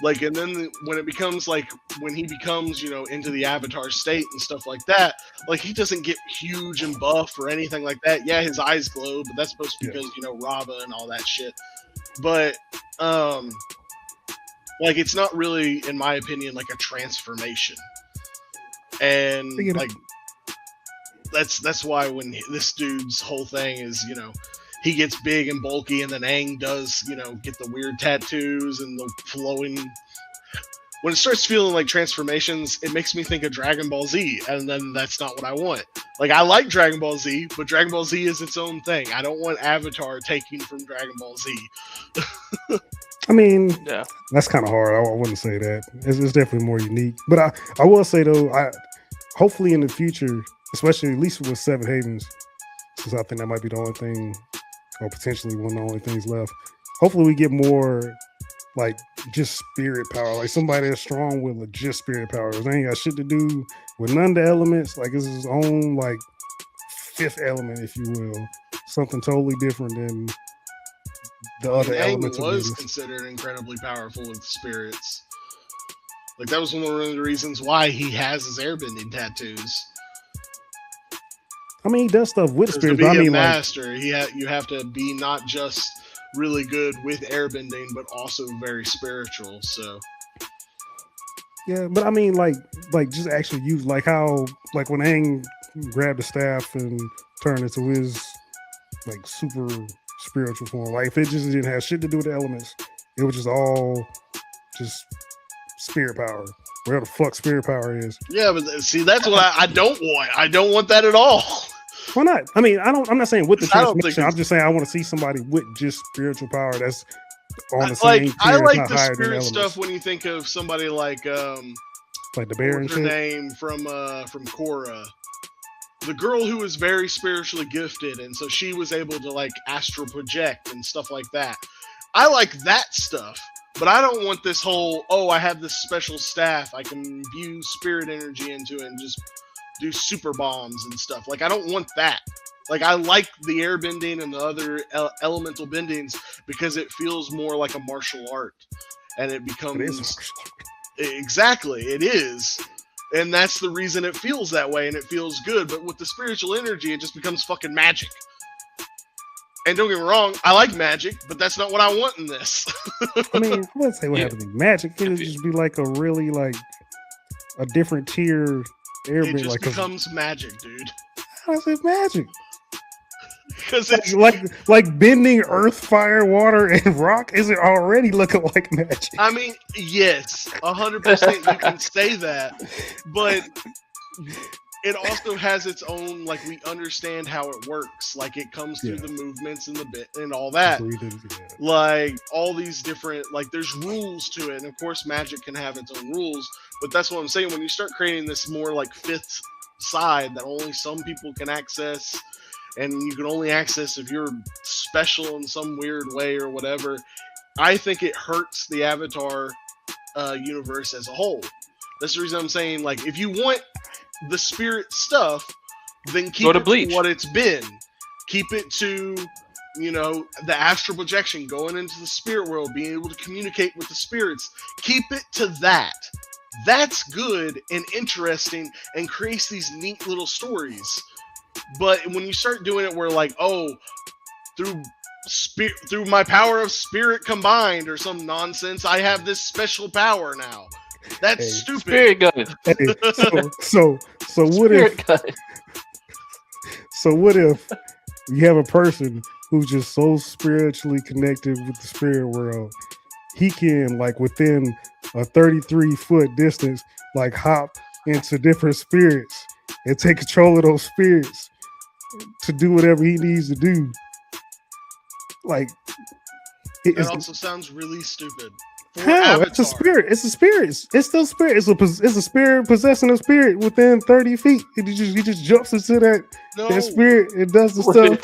Like, and then when it becomes like when he becomes, into the Avatar state and stuff like that, like he doesn't get huge and buff or anything like that. Yeah, his eyes glow, but that's supposed to be because Rava and all that shit. But like it's not really, in my opinion, like a transformation. And like that's why when this dude's whole thing is, he gets big and bulky, and then Aang does, get the weird tattoos and the flowing. When it starts feeling like transformations, it makes me think of Dragon Ball Z, and then that's not what I want. Like, I like Dragon Ball Z, but Dragon Ball Z is its own thing. I don't want Avatar taking from Dragon Ball Z. I mean, yeah, that's kind of hard. I wouldn't say that. It's definitely more unique. But I will say, though, hopefully in the future, especially at least with Seven Havens, since I think that might be the only thing, or potentially one of the only things left. Hopefully we get more like just spirit power, like somebody that's strong with legit spirit powers. They ain't got shit to do with none of the elements. Like it's his own like fifth element, if you will, something totally different than the other elements. Aang was considered incredibly powerful with spirits. Like that was one of the reasons why he has his airbending tattoos. I mean, he does stuff with To spirits. be But I mean, a master, you have to be not just really good with airbending, but also very spiritual. So yeah, but I mean, like just actually use like how like when Aang grabbed the staff and turned into his like super spiritual form. Like if it just didn't have shit to do with the elements, it was just all just spirit power. Where the fuck spirit power is. yeah, but see, that's what I don't want. I don't want that at all. Why not? I mean, I'm not saying with the I don't think transformation. I'm just saying I want to see somebody with just spiritual power that's on the Like same tier. I it's like not the higher than spirit elements. stuff when you think of somebody like Like the bear and what's her shit. name from Korra. The girl who was very spiritually gifted, and so she was able to like astral project and stuff like that. I like that stuff, but I don't want this whole, oh, I have this special staff I can imbue spirit energy into it and just do super bombs and stuff. Like I don't want that. Like I like the air bending and the other elemental bendings because it feels more like a martial art, and it becomes It is. exactly it is. And that's the reason it feels that way and it feels good. But with the spiritual energy, it just becomes fucking magic. And don't get me wrong, I like magic, but that's not what I want in this. I mean, I wouldn't say it would have to be magic. It would just be like a really like a different tier airbender. It just Like becomes magic, dude. I said magic. Because it's Like bending earth, fire, water, and rock isn't already looking like magic. I mean, yes, 100% you can say that, but it also has its own, like, we understand how it works. Like, it comes through the movements and the bit and all that. Like, all these different, like, there's rules to it. And, of course, magic can have its own rules. But that's what I'm saying. When you start creating this more, like, fifth side that only some people can access, and you can only access if you're special in some weird way or whatever, I think it hurts the Avatar universe as a whole. That's the reason I'm saying, like, if you want the spirit stuff, then keep it to what it's been. Keep it to, you know, the astral projection, going into the spirit world, being able to communicate with the spirits. Keep it to that. That's good and interesting and creates these neat little stories. But when you start doing it where, like, oh, through my power of spirit combined or some nonsense, I have this special power now. That's stupid. Spirit gun. Hey, so what if? So what if you have a person who's just so spiritually connected with the spirit world, he can, like, within a 33-foot distance, like, hop into different spirits and take control of those spirits to do whatever he needs to do. Like, it also sounds really stupid. How? It's a spirit. It's a spirit. It's still spirit. It's a spirit possessing a spirit within 30 feet. He just jumps into that spirit and does the stuff.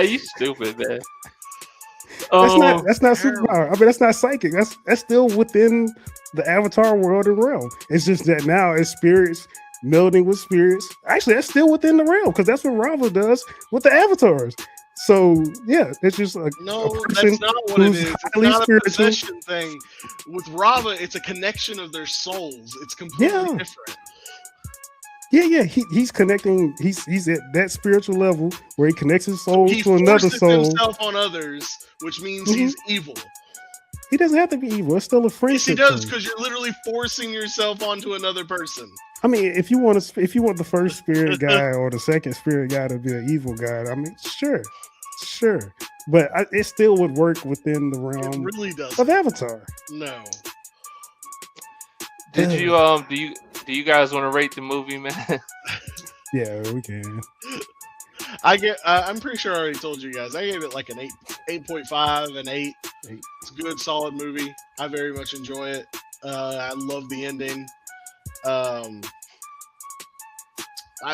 You stupid, man. That's not superpower. I mean, that's not psychic. That's still within the Avatar world and realm. It's just that now it's spirits melding with spirits. Actually, that's still within the realm because that's what Rava does with the avatars. So yeah, it's just like that's not what it is. It's not a possession thing. With Rava, it's a connection of their souls. It's completely different. Yeah. He's connecting. He's at that spiritual level where he connects his soul to another soul. He forces himself on others, which means he's evil. He doesn't have to be evil. It's still a friendship. Yes, he does, because you're literally forcing yourself onto another person. I mean, if you want the first spirit guy or the second spirit guy to be an evil guy, I mean, sure, but it still would work within the realm. It really does of Avatar. No. Did you do you guys want to rate the movie, man? Yeah, we can. I'm pretty sure I already told you guys. I gave it like an 8.5, an 8. It's a good, solid movie. I very much enjoy it. I love the ending. I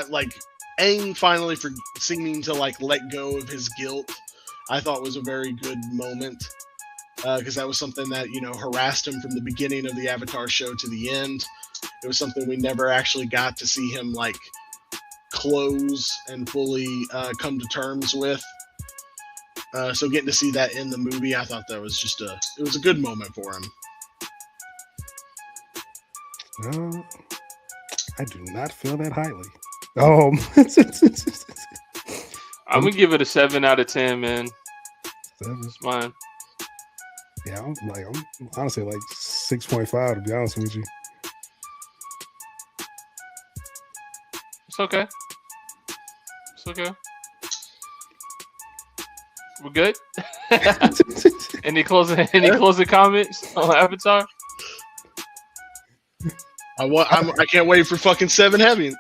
like Aang finally for seeming to like let go of his guilt. I thought was a very good moment because that was something that, you know, harassed him from the beginning of the Avatar show to the end. It was something we never actually got to see him like close and fully come to terms with. So getting to see that in the movie, I thought that was just it was a good moment for him. I do not feel that highly. I'm gonna give it a 7 out of 10, man. 7. It's mine. Yeah, I'm honestly like 6.5 to be honest with you. It's okay. It's okay. We're good. Any closing comments on Avatar? I can't wait for fucking 7 Havens.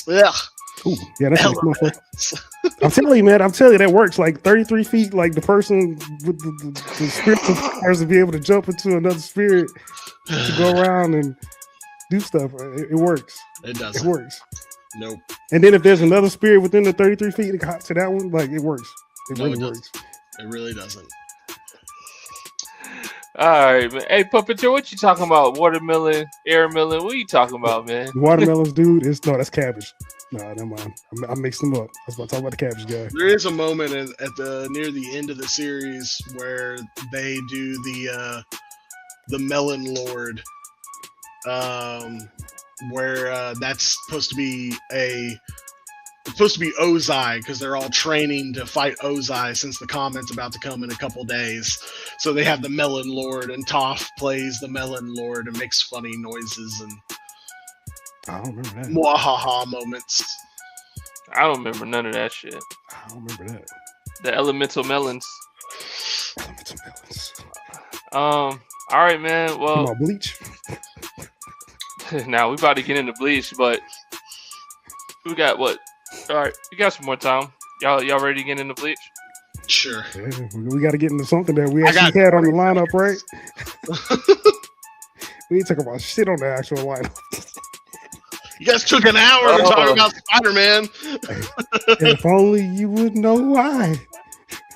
Ugh. Ooh, yeah, that's nice. I'm telling you, man. I'm telling you, that works. Like 33 feet, like the person with the spiritual powers to be able to jump into another spirit to go around and do stuff. It works. It does. It works. Nope. And then if there's another spirit within the 33 feet to that one, like it works. It really works. It really doesn't. All right, man. Hey, Puppeteer, what you talking about? Watermelon, air melon? What are you talking about, man? Watermelons, dude. That's cabbage. No, never mind. I mixed them up. I was about to talk about the cabbage guy. There is a moment at the near the end of the series where they do the Melon Lord, where that's supposed to be Ozai, because they're all training to fight Ozai since the comet's about to come in a couple days. So they have the Melon Lord, and Toph plays the Melon Lord and makes funny noises and I don't remember that. mwahaha moments. I don't remember none of that shit. I don't remember that. The elemental melons. Elemental melons. All right, man. Well, Come on, Bleach. now we about to get into Bleach, but we got what? All right, we got some more time. Y'all ready to get into Bleach? Sure. Yeah, we got to get into something that we actually had on the lineup, right? We ain't talking about shit on the actual lineup. You guys took an hour to talk about Spider-Man. If only you would know why.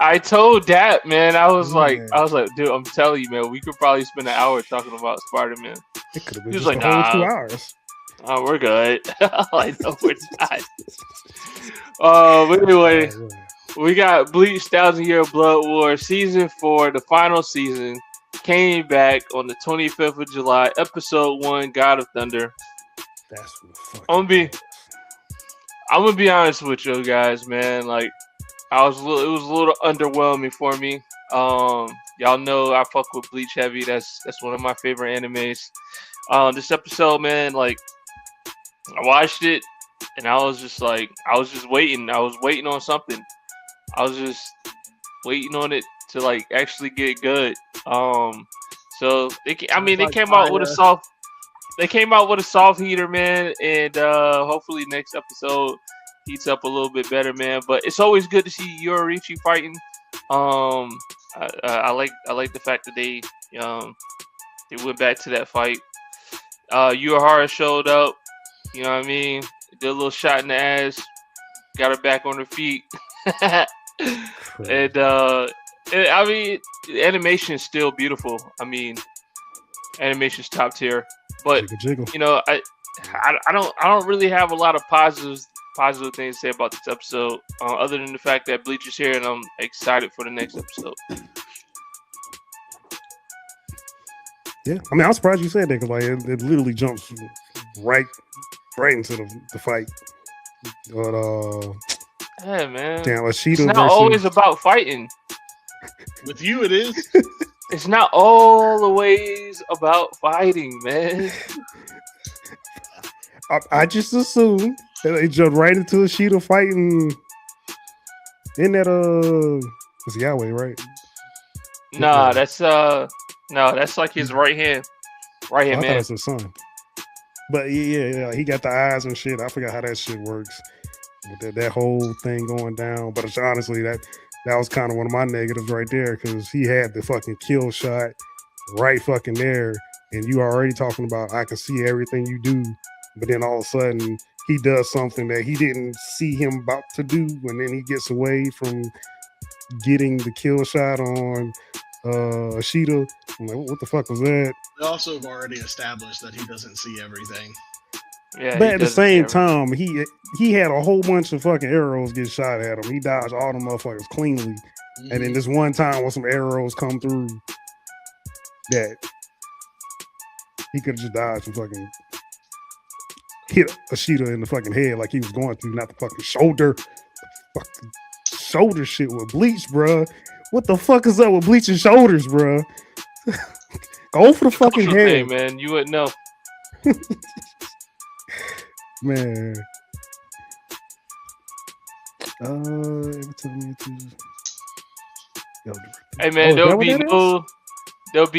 I told that, man. I was like, dude, I'm telling you, man, we could probably spend an hour talking about Spider-Man. It could have been He was just like, a whole nah. 2 hours. Oh, we're good. I know we're not. But anyway, we got Bleach 1000 Year Blood War Season 4, the final season, came back on the 25th of July, Episode 1, God of Thunder. That's what the fuck. I'm gonna be honest with you guys, man. Like, it was a little underwhelming for me. Y'all know I fuck with Bleach heavy. That's one of my favorite animes. This episode, man, like, I watched it and I was just waiting. I was waiting on something. I was just waiting on it to like actually get good. So they came out with a soft. They came out with a soft heater, man, and hopefully next episode heats up a little bit better, man. But it's always good to see Yoruichi fighting. I like the fact that they went back to that fight. Uehara showed up. You know what I mean? Did a little shot in the ass. Got her back on her feet. And I mean, the animation is still beautiful. I mean, animation's top tier. But jiggle. You know, I don't really have a lot of positive things to say about this episode, other than the fact that Bleach is here and I'm excited for the next episode. Yeah, I mean, I'm surprised you said that because like it literally jumps right into the fight. But yeah, man. damn, it's not always about fighting. With you, it is. It's not always about fighting, man. I just assumed that they jumped right into a sheet of fighting in that it's Yahweh, right? Nah, that's like his right hand man. I thought it was his son. But yeah, he got the eyes and shit. I forgot how that shit works. With that whole thing going down. But it's honestly that was kind of one of my negatives right there because he had the fucking kill shot right fucking there. And you already talking about, I can see everything you do. But then all of a sudden, he does something that he didn't see him about to do. And then he gets away from getting the kill shot on Ashita. I'm like, what the fuck was that? They also have already established that he doesn't see everything. Yeah, But he at the doesn't same care. time, he had a whole bunch of fucking arrows get shot at him. He dodged all them motherfuckers cleanly. And then this one time when some arrows come through that he could have just dodged and fucking hit Ashita in the fucking head like he was going to, not the fucking shoulder. Fucking shoulder shit with Bleach, bruh. What the fuck is up with Bleach and shoulders, bruh? Go for the fucking Cultural head, thing, man. You wouldn't know. man. Every time you Hey man, Oh, is that what there'll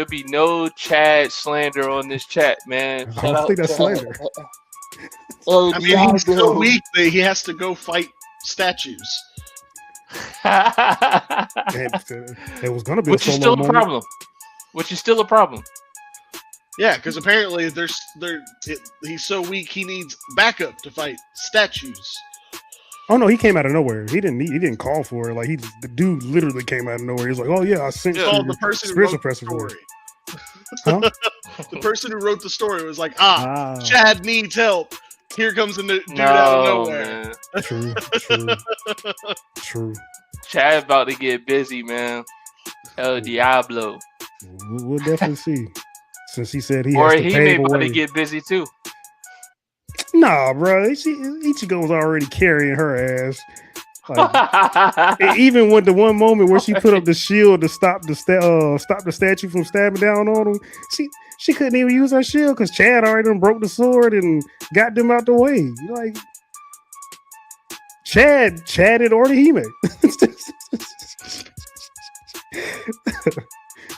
be no Chad slander on this chat, man. I don't think that's slander. Oh, I mean, he's so weak that he has to go fight statues. It was gonna be Which a is solo still a moment. problem. Which is still a problem. Yeah, because apparently he's so weak he needs backup to fight statues. Oh no, he came out of nowhere. He didn't call for it. Like the dude literally came out of nowhere. He's like, "Oh yeah, I sent It's you called the person who wrote the pressure for story. it." Huh? The person who wrote the story was like, Chad needs help. Here comes a dude out of nowhere. Man. True. Chad about to get busy, man. El Diablo. We'll definitely see. Since he said he Or has to he pave may the about way. to get busy too. Nah, bro. Ichigo was already carrying her ass. Like, even with the one moment where she put up the shield to stop the statue from stabbing down on him, she couldn't even use her shield because Chad already done broke the sword and got them out the way. Like Chad and Orihime.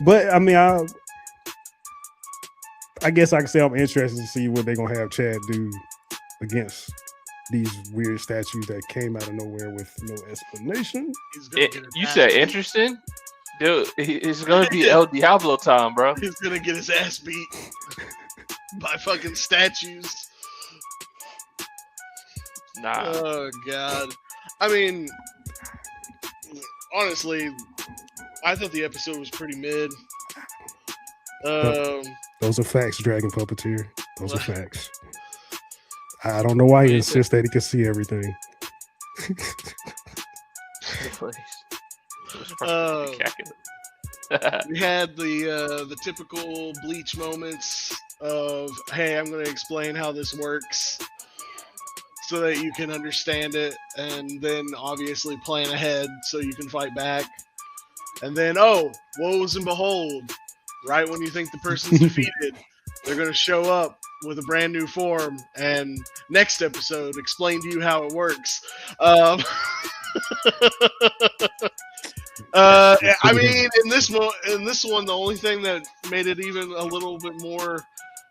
But I mean, I guess I can say I'm interested to see what they're gonna have Chad do against these weird statues that came out of nowhere with no explanation. You said interesting? Dude, it's gonna be El Diablo time, bro. He's gonna get his ass beat by fucking statues. Nah. Oh god. I mean, honestly, I thought the episode was pretty mid. Those are facts, Dragon Puppeteer. Those are facts. I don't know why he insists that he can see everything. We had the typical Bleach moments of, hey, I'm going to explain how this works so that you can understand it, and then obviously plan ahead so you can fight back. And then, oh, woes and behold, right when you think the person's defeated, they're going to show up with a brand new form, and next episode explain to you how it works. I mean, in this one, the only thing that made it even a little bit more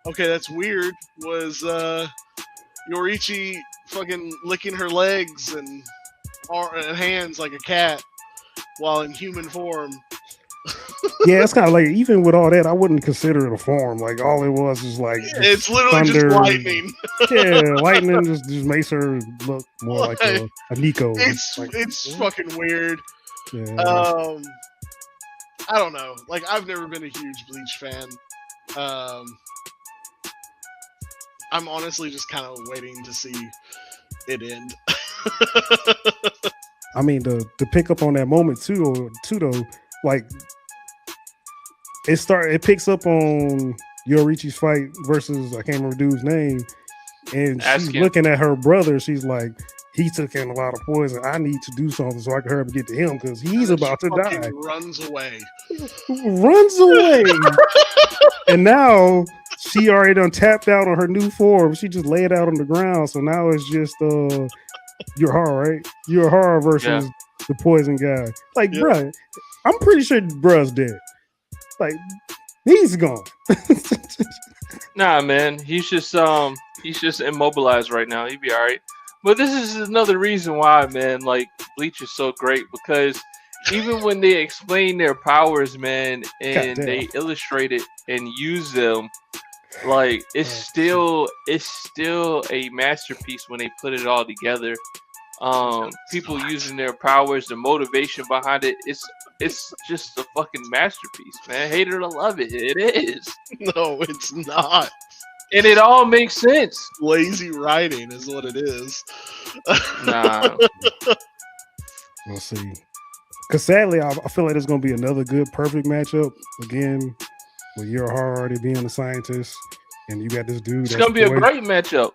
okay, that's weird, was Yorichi fucking licking her legs and hands like a cat while in human form. Yeah, it's kind of like, even with all that, I wouldn't consider it a form. Like, all it was is like, it's literally thunder. just lightning. Yeah, lightning just makes her look more like a Nico. It's fucking weird. Yeah. I don't know. Like, I've never been a huge Bleach fan. I'm honestly just kind of waiting to see it end. I mean, to pick up on that moment too though, like it picks up on Yorichi's fight versus, I can't remember dude's name, and she's looking at her brother. She's like, he took in a lot of poison. I need to do something so I can hurry up and get to him because he's about to die. Runs away. And now she already done tapped out on her new form. She just laid out on the ground. So now it's just Urahara, right? Urahara versus the poison guy. Like, bruh, I'm pretty sure bruh's dead. Like, he's gone. Nah, man, he's just immobilized right now. He'd be all right. But this is another reason why, man, like, Bleach is so great, because even when they explain their powers, man, and they illustrate it and use them, like, it's still a masterpiece when they put it all together. People using their powers, the motivation behind it, it's just a fucking masterpiece, man. Hate it or love it, it is. No, it's not. And it all makes sense. Lazy writing is what it is. Nah. We'll see. Because sadly, I feel like there's going to be another good, perfect matchup again with Urahara already being a scientist, and you got this dude. It's gonna be a great matchup.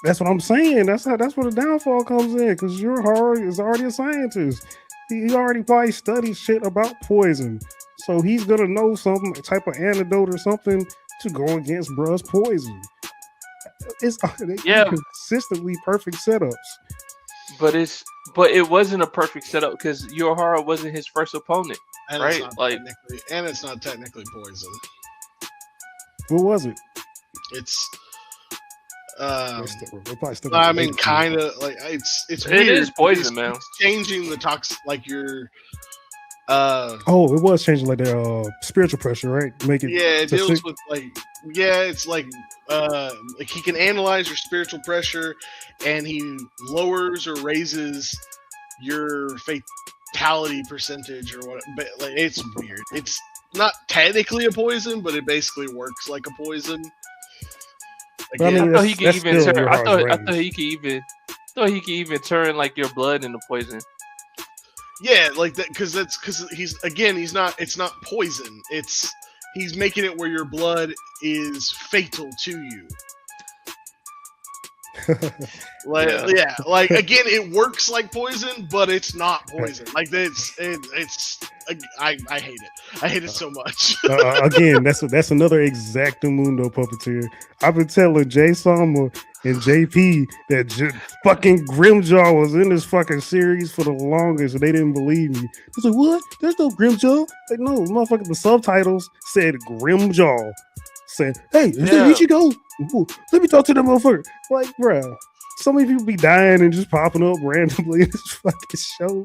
That's what I'm saying. That's where the downfall comes in. Because Urahara is already a scientist. He already probably studied shit about poison, so he's gonna know some type of antidote or something to go against bruh's poison. It's consistently perfect setups. But it wasn't a perfect setup because Urahara wasn't his first opponent, and right? It's not technically poison. What was it? It's still I mean, kind of like it's weird. It is poison, man. It's changing the like your oh, it was changing like their spiritual pressure, right? Make it it deals with it's like he can analyze your spiritual pressure, and he lowers or raises your fatality percentage or what. But like, it's weird. It's not technically a poison, but it basically works like a poison. Again, I thought he could even turn. I thought he could even turn like your blood into poison. Yeah, like that because he's not. It's not poison. He's making it where your blood is fatal to you. Like again, it works like poison, but it's not poison. Like I hate it. I hate it so much. Again, that's another Exactamundo puppeteer. I've been telling Jay Sama and JP that fucking Grimjaw was in this fucking series for the longest, and they didn't believe me. I was like, what? There's no Grimjaw. Like, no, motherfucker. The subtitles said Grimjaw. Said, hey, is that Ichigo? Ooh, let me talk to that motherfucker. Like, bro, so many people be dying and just popping up randomly in this fucking show.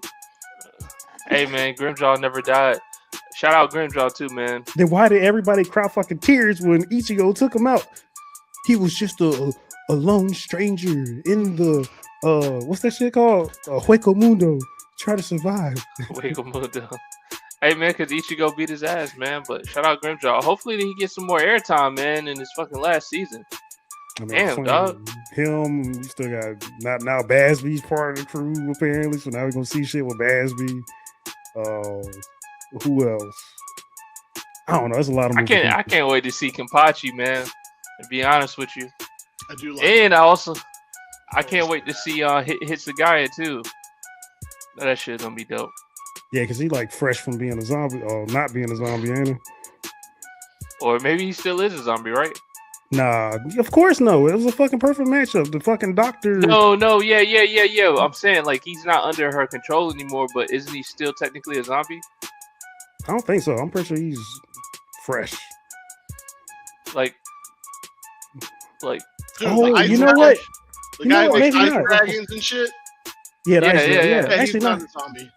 Hey, man, Grimjaw never died. Shout out Grimjaw too, man. Then why did everybody cry fucking tears when Ichigo took him out? He was just a lone stranger in the what's that shit called? Hueco Mundo. Try to survive. Hueco Mundo. Hey, man, because Ichigo beat his ass, man. But shout out Grimjaw. Hopefully he gets some more airtime, man, in his fucking last season. I mean, damn, dog. Him, you still got now Basby's part of the crew, apparently. So now we're going to see shit with Basby. Who else? I don't know. There's a lot of I can't wait to see Kenpachi, man. To be honest with you. I do like and I can't wait to see Hitsugaya too. That shit gonna be dope. Yeah, because he like fresh from being a zombie or not being a zombie, ain't he? Or maybe he still is a zombie, right? Nah, of course no. It was a fucking perfect matchup. The fucking doctor. No, yeah. I'm saying like he's not under her control anymore, but isn't he still technically a zombie? I don't think so. I'm pretty sure he's fresh. Like. Oh, you know what? The guy with ice dragons and shit. Yeah. Actually, he's not a zombie.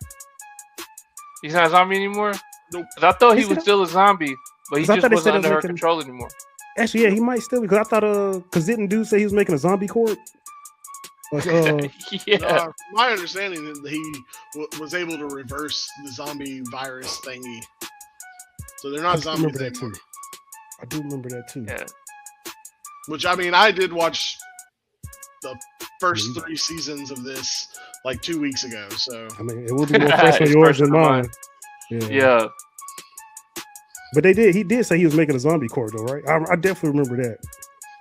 He's not a zombie anymore? Nope. I thought he was still a zombie, but he just wasn't under her control anymore. Actually, yeah, he might still be, because I thought, because didn't dude say he was making a zombie court? Like, yeah. My understanding is that he was able to reverse the zombie virus thingy. So they're not zombies anymore. I do remember that too. Yeah. Which, I mean, I did watch the first 3 seasons of this like 2 weeks ago. So I mean, it will be more fresh on yours than mine. Yeah. But he did say he was making a zombie court though, right? I definitely remember that.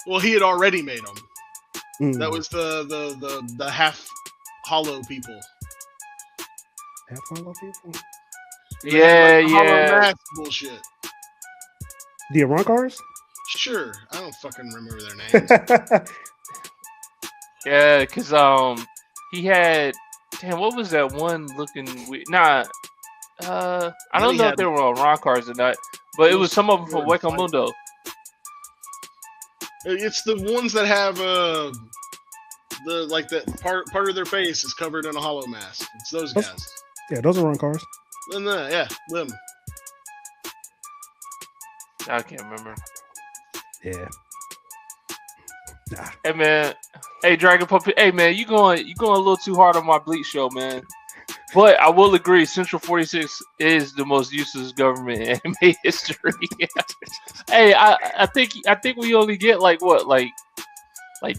Well, he had already made them. That was the half hollow people. Half hollow people? Yeah. Hollow mask bullshit. The Arankars? Sure. I don't fucking remember their names. Yeah, because he had what was that one looking weird? Nah, I don't know if they were on Arankars or not, but it was some of them from Hueco Mundo. It's the ones that have the part of their face is covered in a hollow mask. It's those guys. Yeah, those are Arankars. Then them. I can't remember. Yeah. Nah. Hey man, hey Dragon Puppet, hey man, you going a little too hard on my Bleach show, man. But I will agree, Central 46 is the most useless government in anime history. Hey, I think we only get like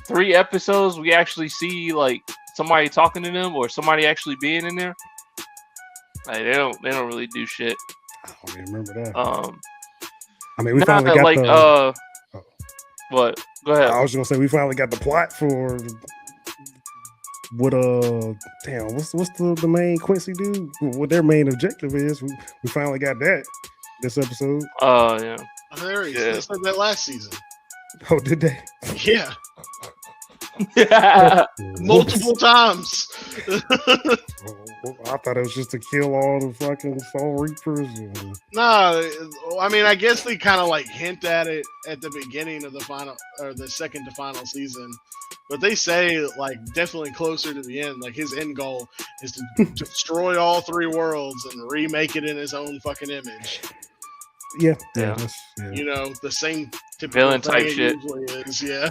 3 episodes. We actually see like somebody talking to them or somebody actually being in there. Like they don't really do shit. I don't even remember that. I mean, we finally got the. What? Go ahead. I was gonna say we finally got the plot for what damn, what's the main Quincy dude? What their main objective is? We finally got that this episode. Oh yeah. Oh, there he is. They said that last season. Oh, did they? Yeah. Yeah. Multiple times. I thought it was just to kill all the fucking Soul Reapers. Nah, I mean, I guess they kind of like hint at it at the beginning of the final or the second to final season, but they say like definitely closer to the end. Like his end goal is to destroy all 3 worlds and remake it in his own fucking image. Yeah. You know, the same villain type shit. Is, yeah.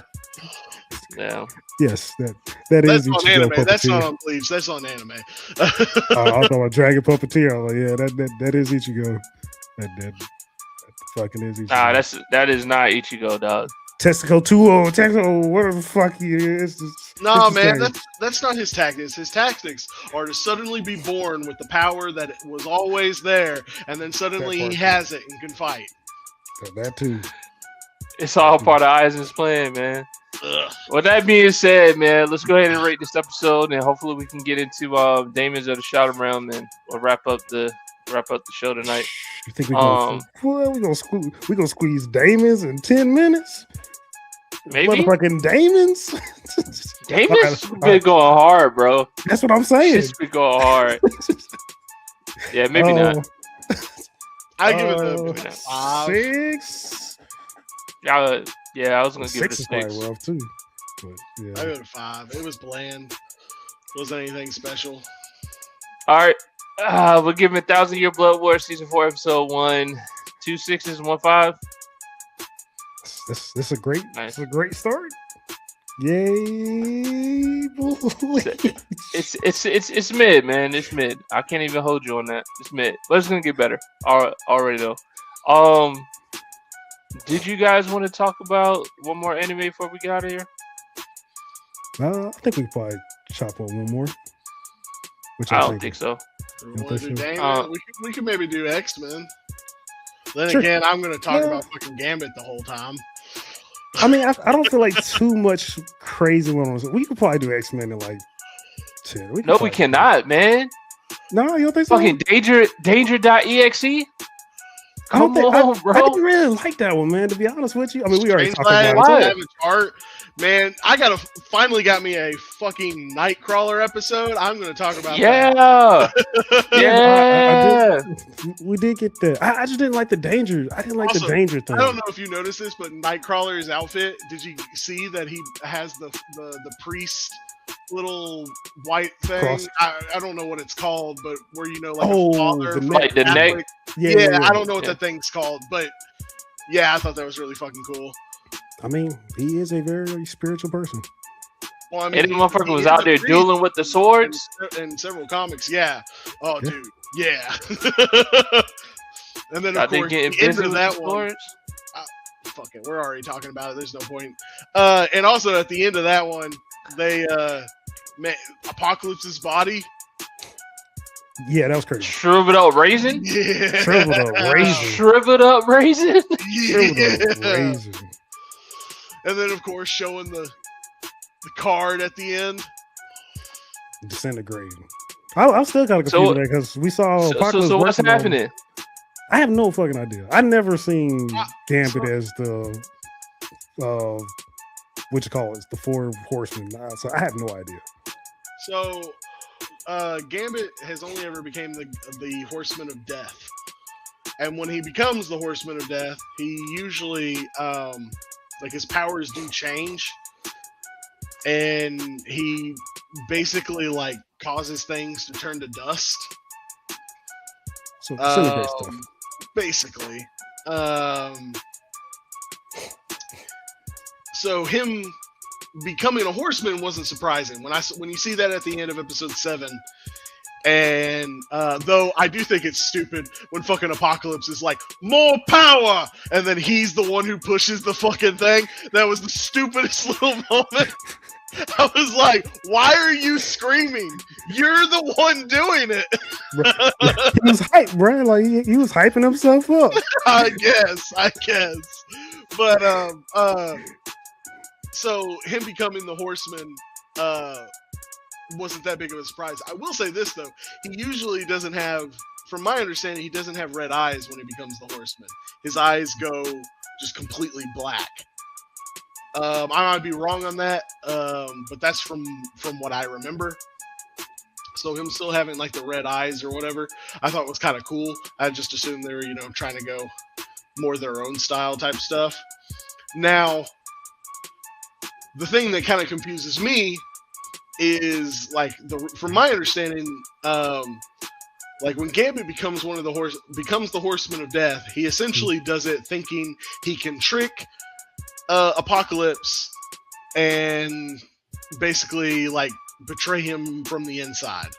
Yeah. Yes, that That's is on Ichigo anime. Puppeteer. That's not on Bleach. That's on anime. I was talking about Dragon Puppeteer. I'm like, yeah, that is Ichigo. That fucking is Ichigo. Nah, that is not Ichigo, dog. Testicle 2-0, Testicle, whatever the fuck he is. No, man, that's not his tactics. His tactics are to suddenly be born with the power that was always there, and then suddenly he has it and can fight. That too. It's all part of Aizen's plan, man. With that being said, man, let's go ahead and rate this episode, and hopefully we can get into Demons of the Shadow Realm, and we'll wrap up the show tonight. You think we gonna squeeze Demons in 10 minutes? Maybe motherfucking Demons. Demons been going hard, bro. That's what I'm saying. It's been going hard. Yeah, maybe not. I give it a 6. Yeah, I was gonna give it a 6. Probably rough too. But, yeah. I give it a 5. It was bland. Wasn't anything special. All right, we'll give him 1,000 Year Blood War Season 4 Episode 1. 2 6s and 1 5. This is a great. Nice. It's a great start. Yay! Boy. It's mid, man. It's mid. I can't even hold you on that. It's mid, but it's gonna get better. Already though. Did you guys want to talk about one more anime before we get out of here? I think we could probably chop up one more. I don't think so. We could maybe do X-Men. Then again, I'm going to talk about fucking Gambit the whole time. I mean, I don't feel like too much crazy ones. We could probably do X-Men in like 10. No, we cannot, man. No, you don't think so? Fucking Danger.exe? Come on, bro. I didn't really like that one, man, to be honest with you. I mean, we already talked about it. Man, finally got me a fucking Nightcrawler episode. I'm going to talk about that. Yeah. We did get that. I just didn't like the danger. I didn't like the danger thing. I don't know if you noticed this, but Nightcrawler's outfit, did you see that he has the priest little white thing? I don't know what it's called, but where like a father like the neck. Yeah, I don't know what that thing's called, but yeah, I thought that was really fucking cool. I mean, he is a very spiritual person. Well, I mean, and the motherfucker was out there dueling with the swords in several comics. Yeah. Oh, dude. Yeah. And then of course, the end of that one. Fuck it, we're already talking about it. There's no point. And also at the end of that one, they Apocalypse's body. Yeah, that was crazy. Shriveled up raisin? Yeah. Shriveled up raisin. Shriveled up raisin? Yeah. And then, of course, showing the card at the end. Disintegrating. I'm still kind of confused with that because we saw Apocalypse. So what's happening? I have no fucking idea. I never seen Gambit as the what you call it, the 4 horsemen. So I have no idea. So Gambit has only ever became the Horseman of Death, and when he becomes the Horseman of Death, he usually like his powers do change, and he basically like causes things to turn to dust. So disintegrate stuff. Basically. So him becoming a horseman wasn't surprising. When you see that at the end of episode 7, And though I do think it's stupid when fucking Apocalypse is like, more power! And then he's the one who pushes the fucking thing. That was the stupidest little moment. I was like, why are you screaming? You're the one doing it. He was hype, bro. Like he was hyping himself up. I guess. But so him becoming the Horseman wasn't that big of a surprise. I will say this though, he usually doesn't have, from my understanding, he doesn't have red eyes when he becomes the Horseman. His eyes go just completely black. I might be wrong on that, but that's from what I remember. So him still having like the red eyes or whatever, I thought was kind of cool. I just assumed they were, trying to go more their own style type stuff. Now, the thing that kind of confuses me is like from my understanding, like when Gambit becomes the Horseman of Death, he essentially does it thinking he can trick Apocalypse and basically like betray him from the inside.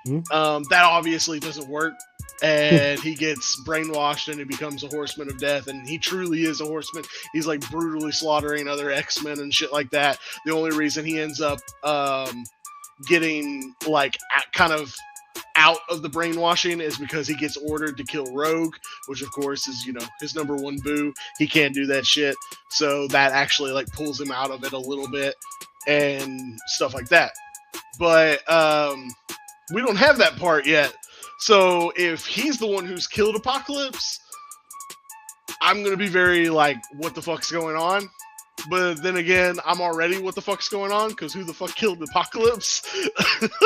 That obviously doesn't work, and he gets brainwashed and he becomes a Horseman of Death, and he truly is a Horseman. He's like brutally slaughtering other X-Men and shit like that. The only reason he ends up getting like kind of out of the brainwashing is because he gets ordered to kill Rogue, which of course is his number one boo. He can't do that shit, so that actually like pulls him out of it a little bit and stuff like that. But we don't have that part yet. So if he's the one who's killed Apocalypse, I'm gonna be very like, what the fuck's going on? But then again, I'm already what the fuck's going on, because who the fuck killed Apocalypse?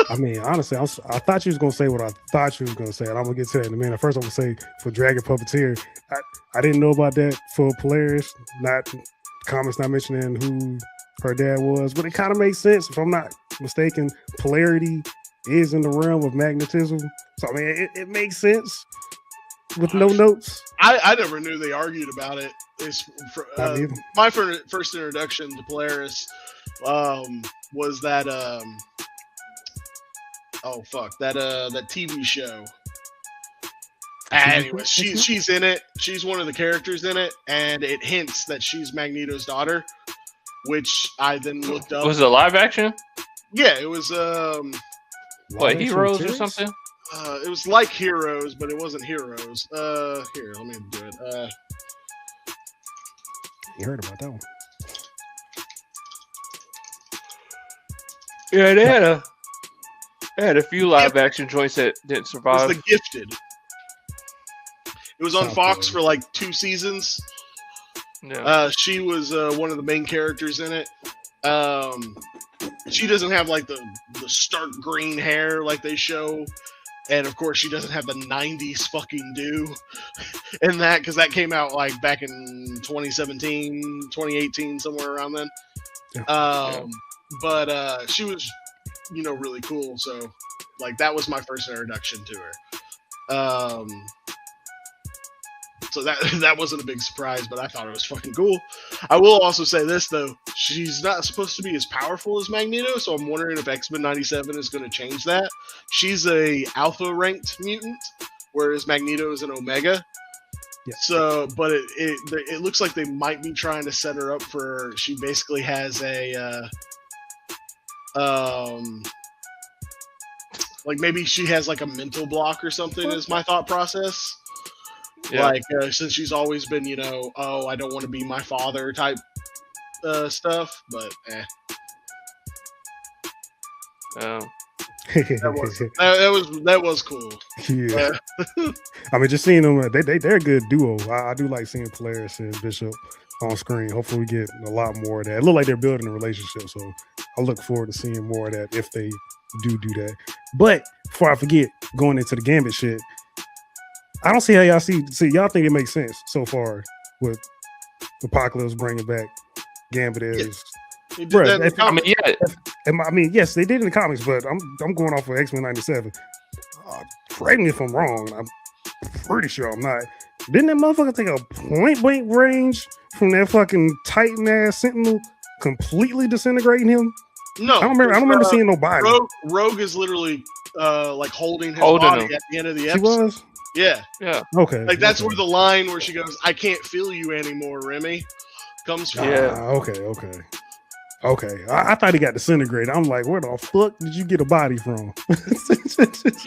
I mean, honestly, I thought you was gonna say what I thought you was gonna say, and I'm gonna get to that in a minute. First, I'm gonna say for Dragon Puppeteer, I didn't know about that for Polaris. Comments not mentioning who her dad was, but it kind of makes sense if I'm not mistaken. Polarity is in the realm of magnetism, so I mean, it makes sense with no notes. I never knew they argued about it. My first introduction to Polaris was that that TV show. Anyway, she's in it. She's one of the characters in it, and it hints that she's Magneto's daughter, which I then looked up. Was it live action? Yeah, it was. What, Heroes or something? It was like Heroes, but it wasn't Heroes. Here, let me do it. You heard about that one? Yeah, they had a few live action joints that didn't survive. It was The Gifted. It was on Fox for like 2 seasons. Yeah. She was one of the main characters in it. She doesn't have like the stark green hair like they show. And of course, she doesn't have the 90s fucking do in that, because that came out like back in 2017, 2018, somewhere around then. Yeah. But she was, really cool. So, like, that was my first introduction to her. So that wasn't a big surprise, but I thought it was fucking cool. I will also say this, though. She's not supposed to be as powerful as Magneto, so I'm wondering if X-Men 97 is going to change that. She's a alpha-ranked mutant, whereas Magneto is an omega. Yeah. So, but it looks like they might be trying to set her up for... She basically has a... like, maybe she has, like, a mental block or something, is my thought process. Yeah. Like, since she's always been, I don't want to be my father type stuff, but that was cool. Yeah. I mean, just seeing them, they're a good duo. I do like seeing Polaris and Bishop on screen. Hopefully we get a lot more of that. It look like they're building a relationship, so I look forward to seeing more of that if they do that. But before I forget, going into the Gambit shit, I don't see how y'all see y'all think it makes sense so far with Apocalypse bringing back Gambit as. I mean, yes, they did in the comics, but I'm going off of X-Men 97. Correct me if I'm wrong. I'm pretty sure I'm not. Didn't that motherfucker take a point blank range from that fucking Titan ass Sentinel, completely disintegrating him? No, I don't remember seeing nobody. Rogue is literally like holding his Holding body him. at the end of the She episode. was? Yeah, Yeah. Okay. like that's okay. where the line where she goes, "I can't feel you anymore, Remy," comes from. Yeah. Okay. I thought he got disintegrated. I'm like, where the fuck did you get a body from?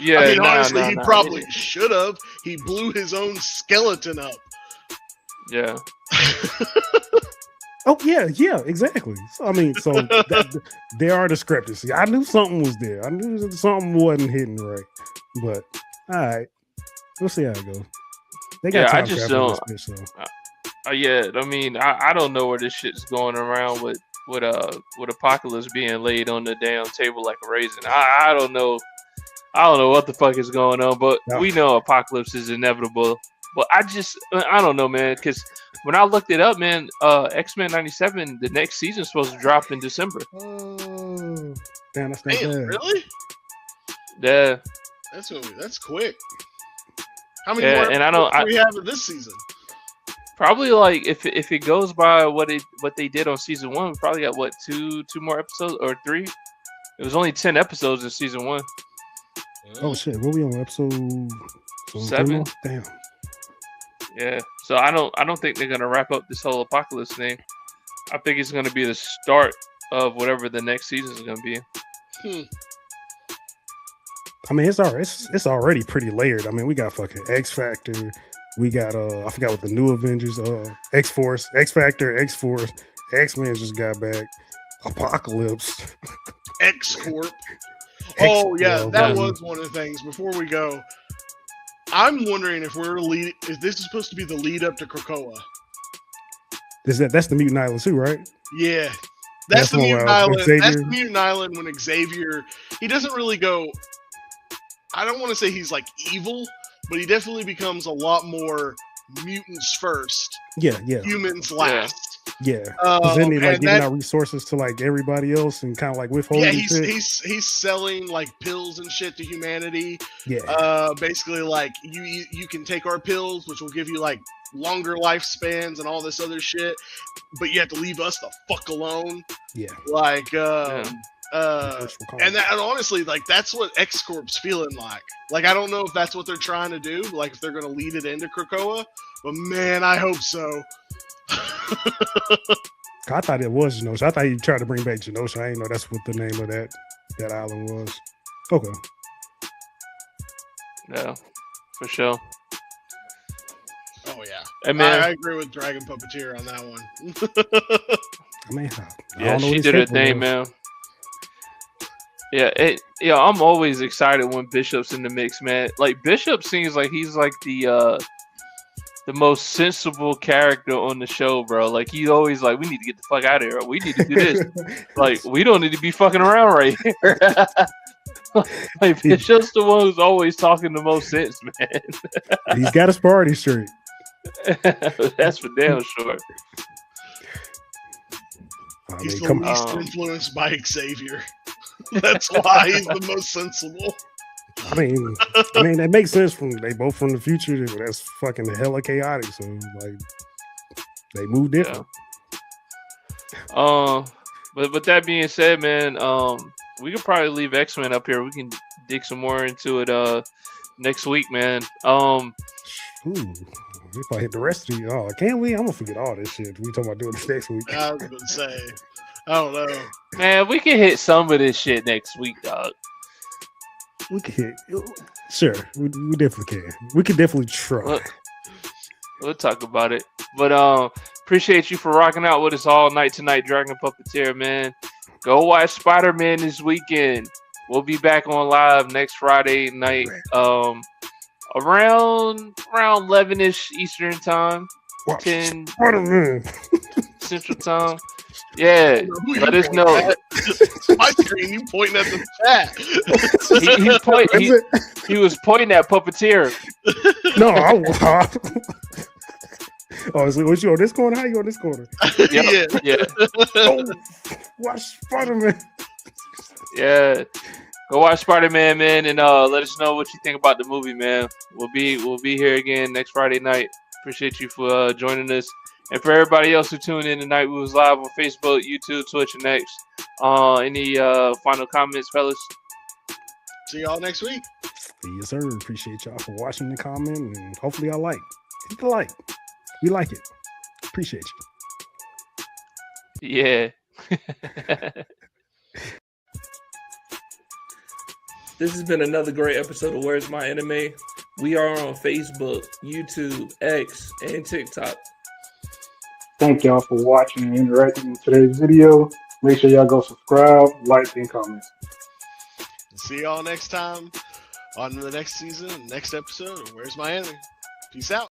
Yeah. I mean, nah, honestly, nah, he nah. probably should have. He blew his own skeleton up. Yeah. Oh yeah, exactly. So I mean, there are discrepancies. I knew something was there. I knew that something wasn't hitting right. But all right, we'll see how it goes. They got Yeah, I time just travel in don't. this bitch, so. Yeah, I mean, I don't know where this shit's going around with Apocalypse being laid on the damn table like a raisin. I don't know. I don't know what the fuck is going on, but No. we know Apocalypse is inevitable. But I don't know, man, because when I looked it up, man, X-Men 97, the next season's supposed to drop in December. Oh, damn, that's not Damn, bad. really? Yeah, That's quick. How many Yeah, more and I don't- episodes do we have in this season? probably like if it goes by what they did on season 1, we probably got what two more episodes or 3. It was only 10 episodes in season 1. Oh shit, what we on episode 7? Damn. Yeah, so I don't think they're gonna wrap up this whole Apocalypse thing. I think it's gonna be the start of whatever the next season is gonna be. I mean, it's already pretty layered. I mean, we got fucking X Factor. We got I forgot what the new Avengers, X Force, X Factor, X Force, X-Men just got back. Apocalypse. X Corp. Oh yeah, well, that yeah. was one of the things. Before we go, I'm wondering if if this is supposed to be the lead up to Krakoa. That's the Mutant Island too, right? Yeah, That's that's the one Mutant where Island. That's Xavier- the Mutant Island when Xavier. He doesn't really go. I don't want to say he's like evil, but he definitely becomes a lot more mutants first, Yeah. humans last. Yeah. Isn't he like and giving that- out resources to like everybody else and kind of like withholding Yeah, shit? he's selling like pills and shit to humanity. Yeah. Basically like you can take our pills, which will give you like longer lifespans and all this other shit, but you have to leave us the fuck alone. Yeah. Like Virtual and honestly, like that's what X Corp's feeling like. Like I don't know if that's what they're trying to do, like if they're gonna lead it into Krakoa, but man, I hope so. I thought it was Genosha. I thought he tried to bring back Genosha. I didn't know that's what the name of that island was. Okay. Yeah, for sure. Oh yeah, Hey, man. I agree with Dragon Puppeteer on that one. I mean, I Yeah, don't know she what did her his thing, man. Yeah, I'm always excited when Bishop's in the mix, man. Like Bishop seems like he's like the most sensible character on the show, bro. Like he's always like, we need to get the fuck out of here. We need to do this. Like we don't need to be fucking around right here. Like Bishop's the one who's always talking the most sense, man. He's got his party straight. That's for damn sure. I He's mean, the come least on. influenced by Xavier. That's why he's the most sensible. I mean, that makes sense they both from the future. That's fucking hella chaotic. So like, they move different. But with that being said, man, we could probably leave X-Men up here. We can dig some more into it next week, man. Ooh, we probably hit the rest of you. Oh, can't we? I'm gonna forget all this shit. We talking about doing this next week. I was gonna say, I don't know. Man, we can hit some of this shit next week, dog. We can hit. Sure, we definitely can. We can definitely try. We'll talk about it. But appreciate you for rocking out with us all night tonight, Dragon Puppeteer, man. Go watch Spider-Man this weekend. We'll be back on live next Friday night, around 11ish Eastern time, Watch 10 Spider-Man. Central time. Yeah, let us know. My screen, you pointing at the chat. He was pointing at Puppeteer. No, oh, so what you on this corner? How you on this corner? Yeah. Oh, watch Spider-Man. Yeah. Go watch Spider-Man, man, and let us know what you think about the movie, man. We'll be here again next Friday night. Appreciate you for joining us. And for everybody else who tuned in tonight, we was live on Facebook, YouTube, Twitch, and X. Any final comments, fellas? See y'all next week. Yes, sir. Appreciate y'all for watching and commenting, and hopefully y'all like. Hit the like. We like it. Appreciate you. Yeah. This has been another great episode of Where's My Anime. We are on Facebook, YouTube, X, and TikTok. Thank y'all for watching and interacting in today's video. Make sure y'all go subscribe, like, and comment. See y'all next time on the next season, next episode of Where's My Anime. Peace out.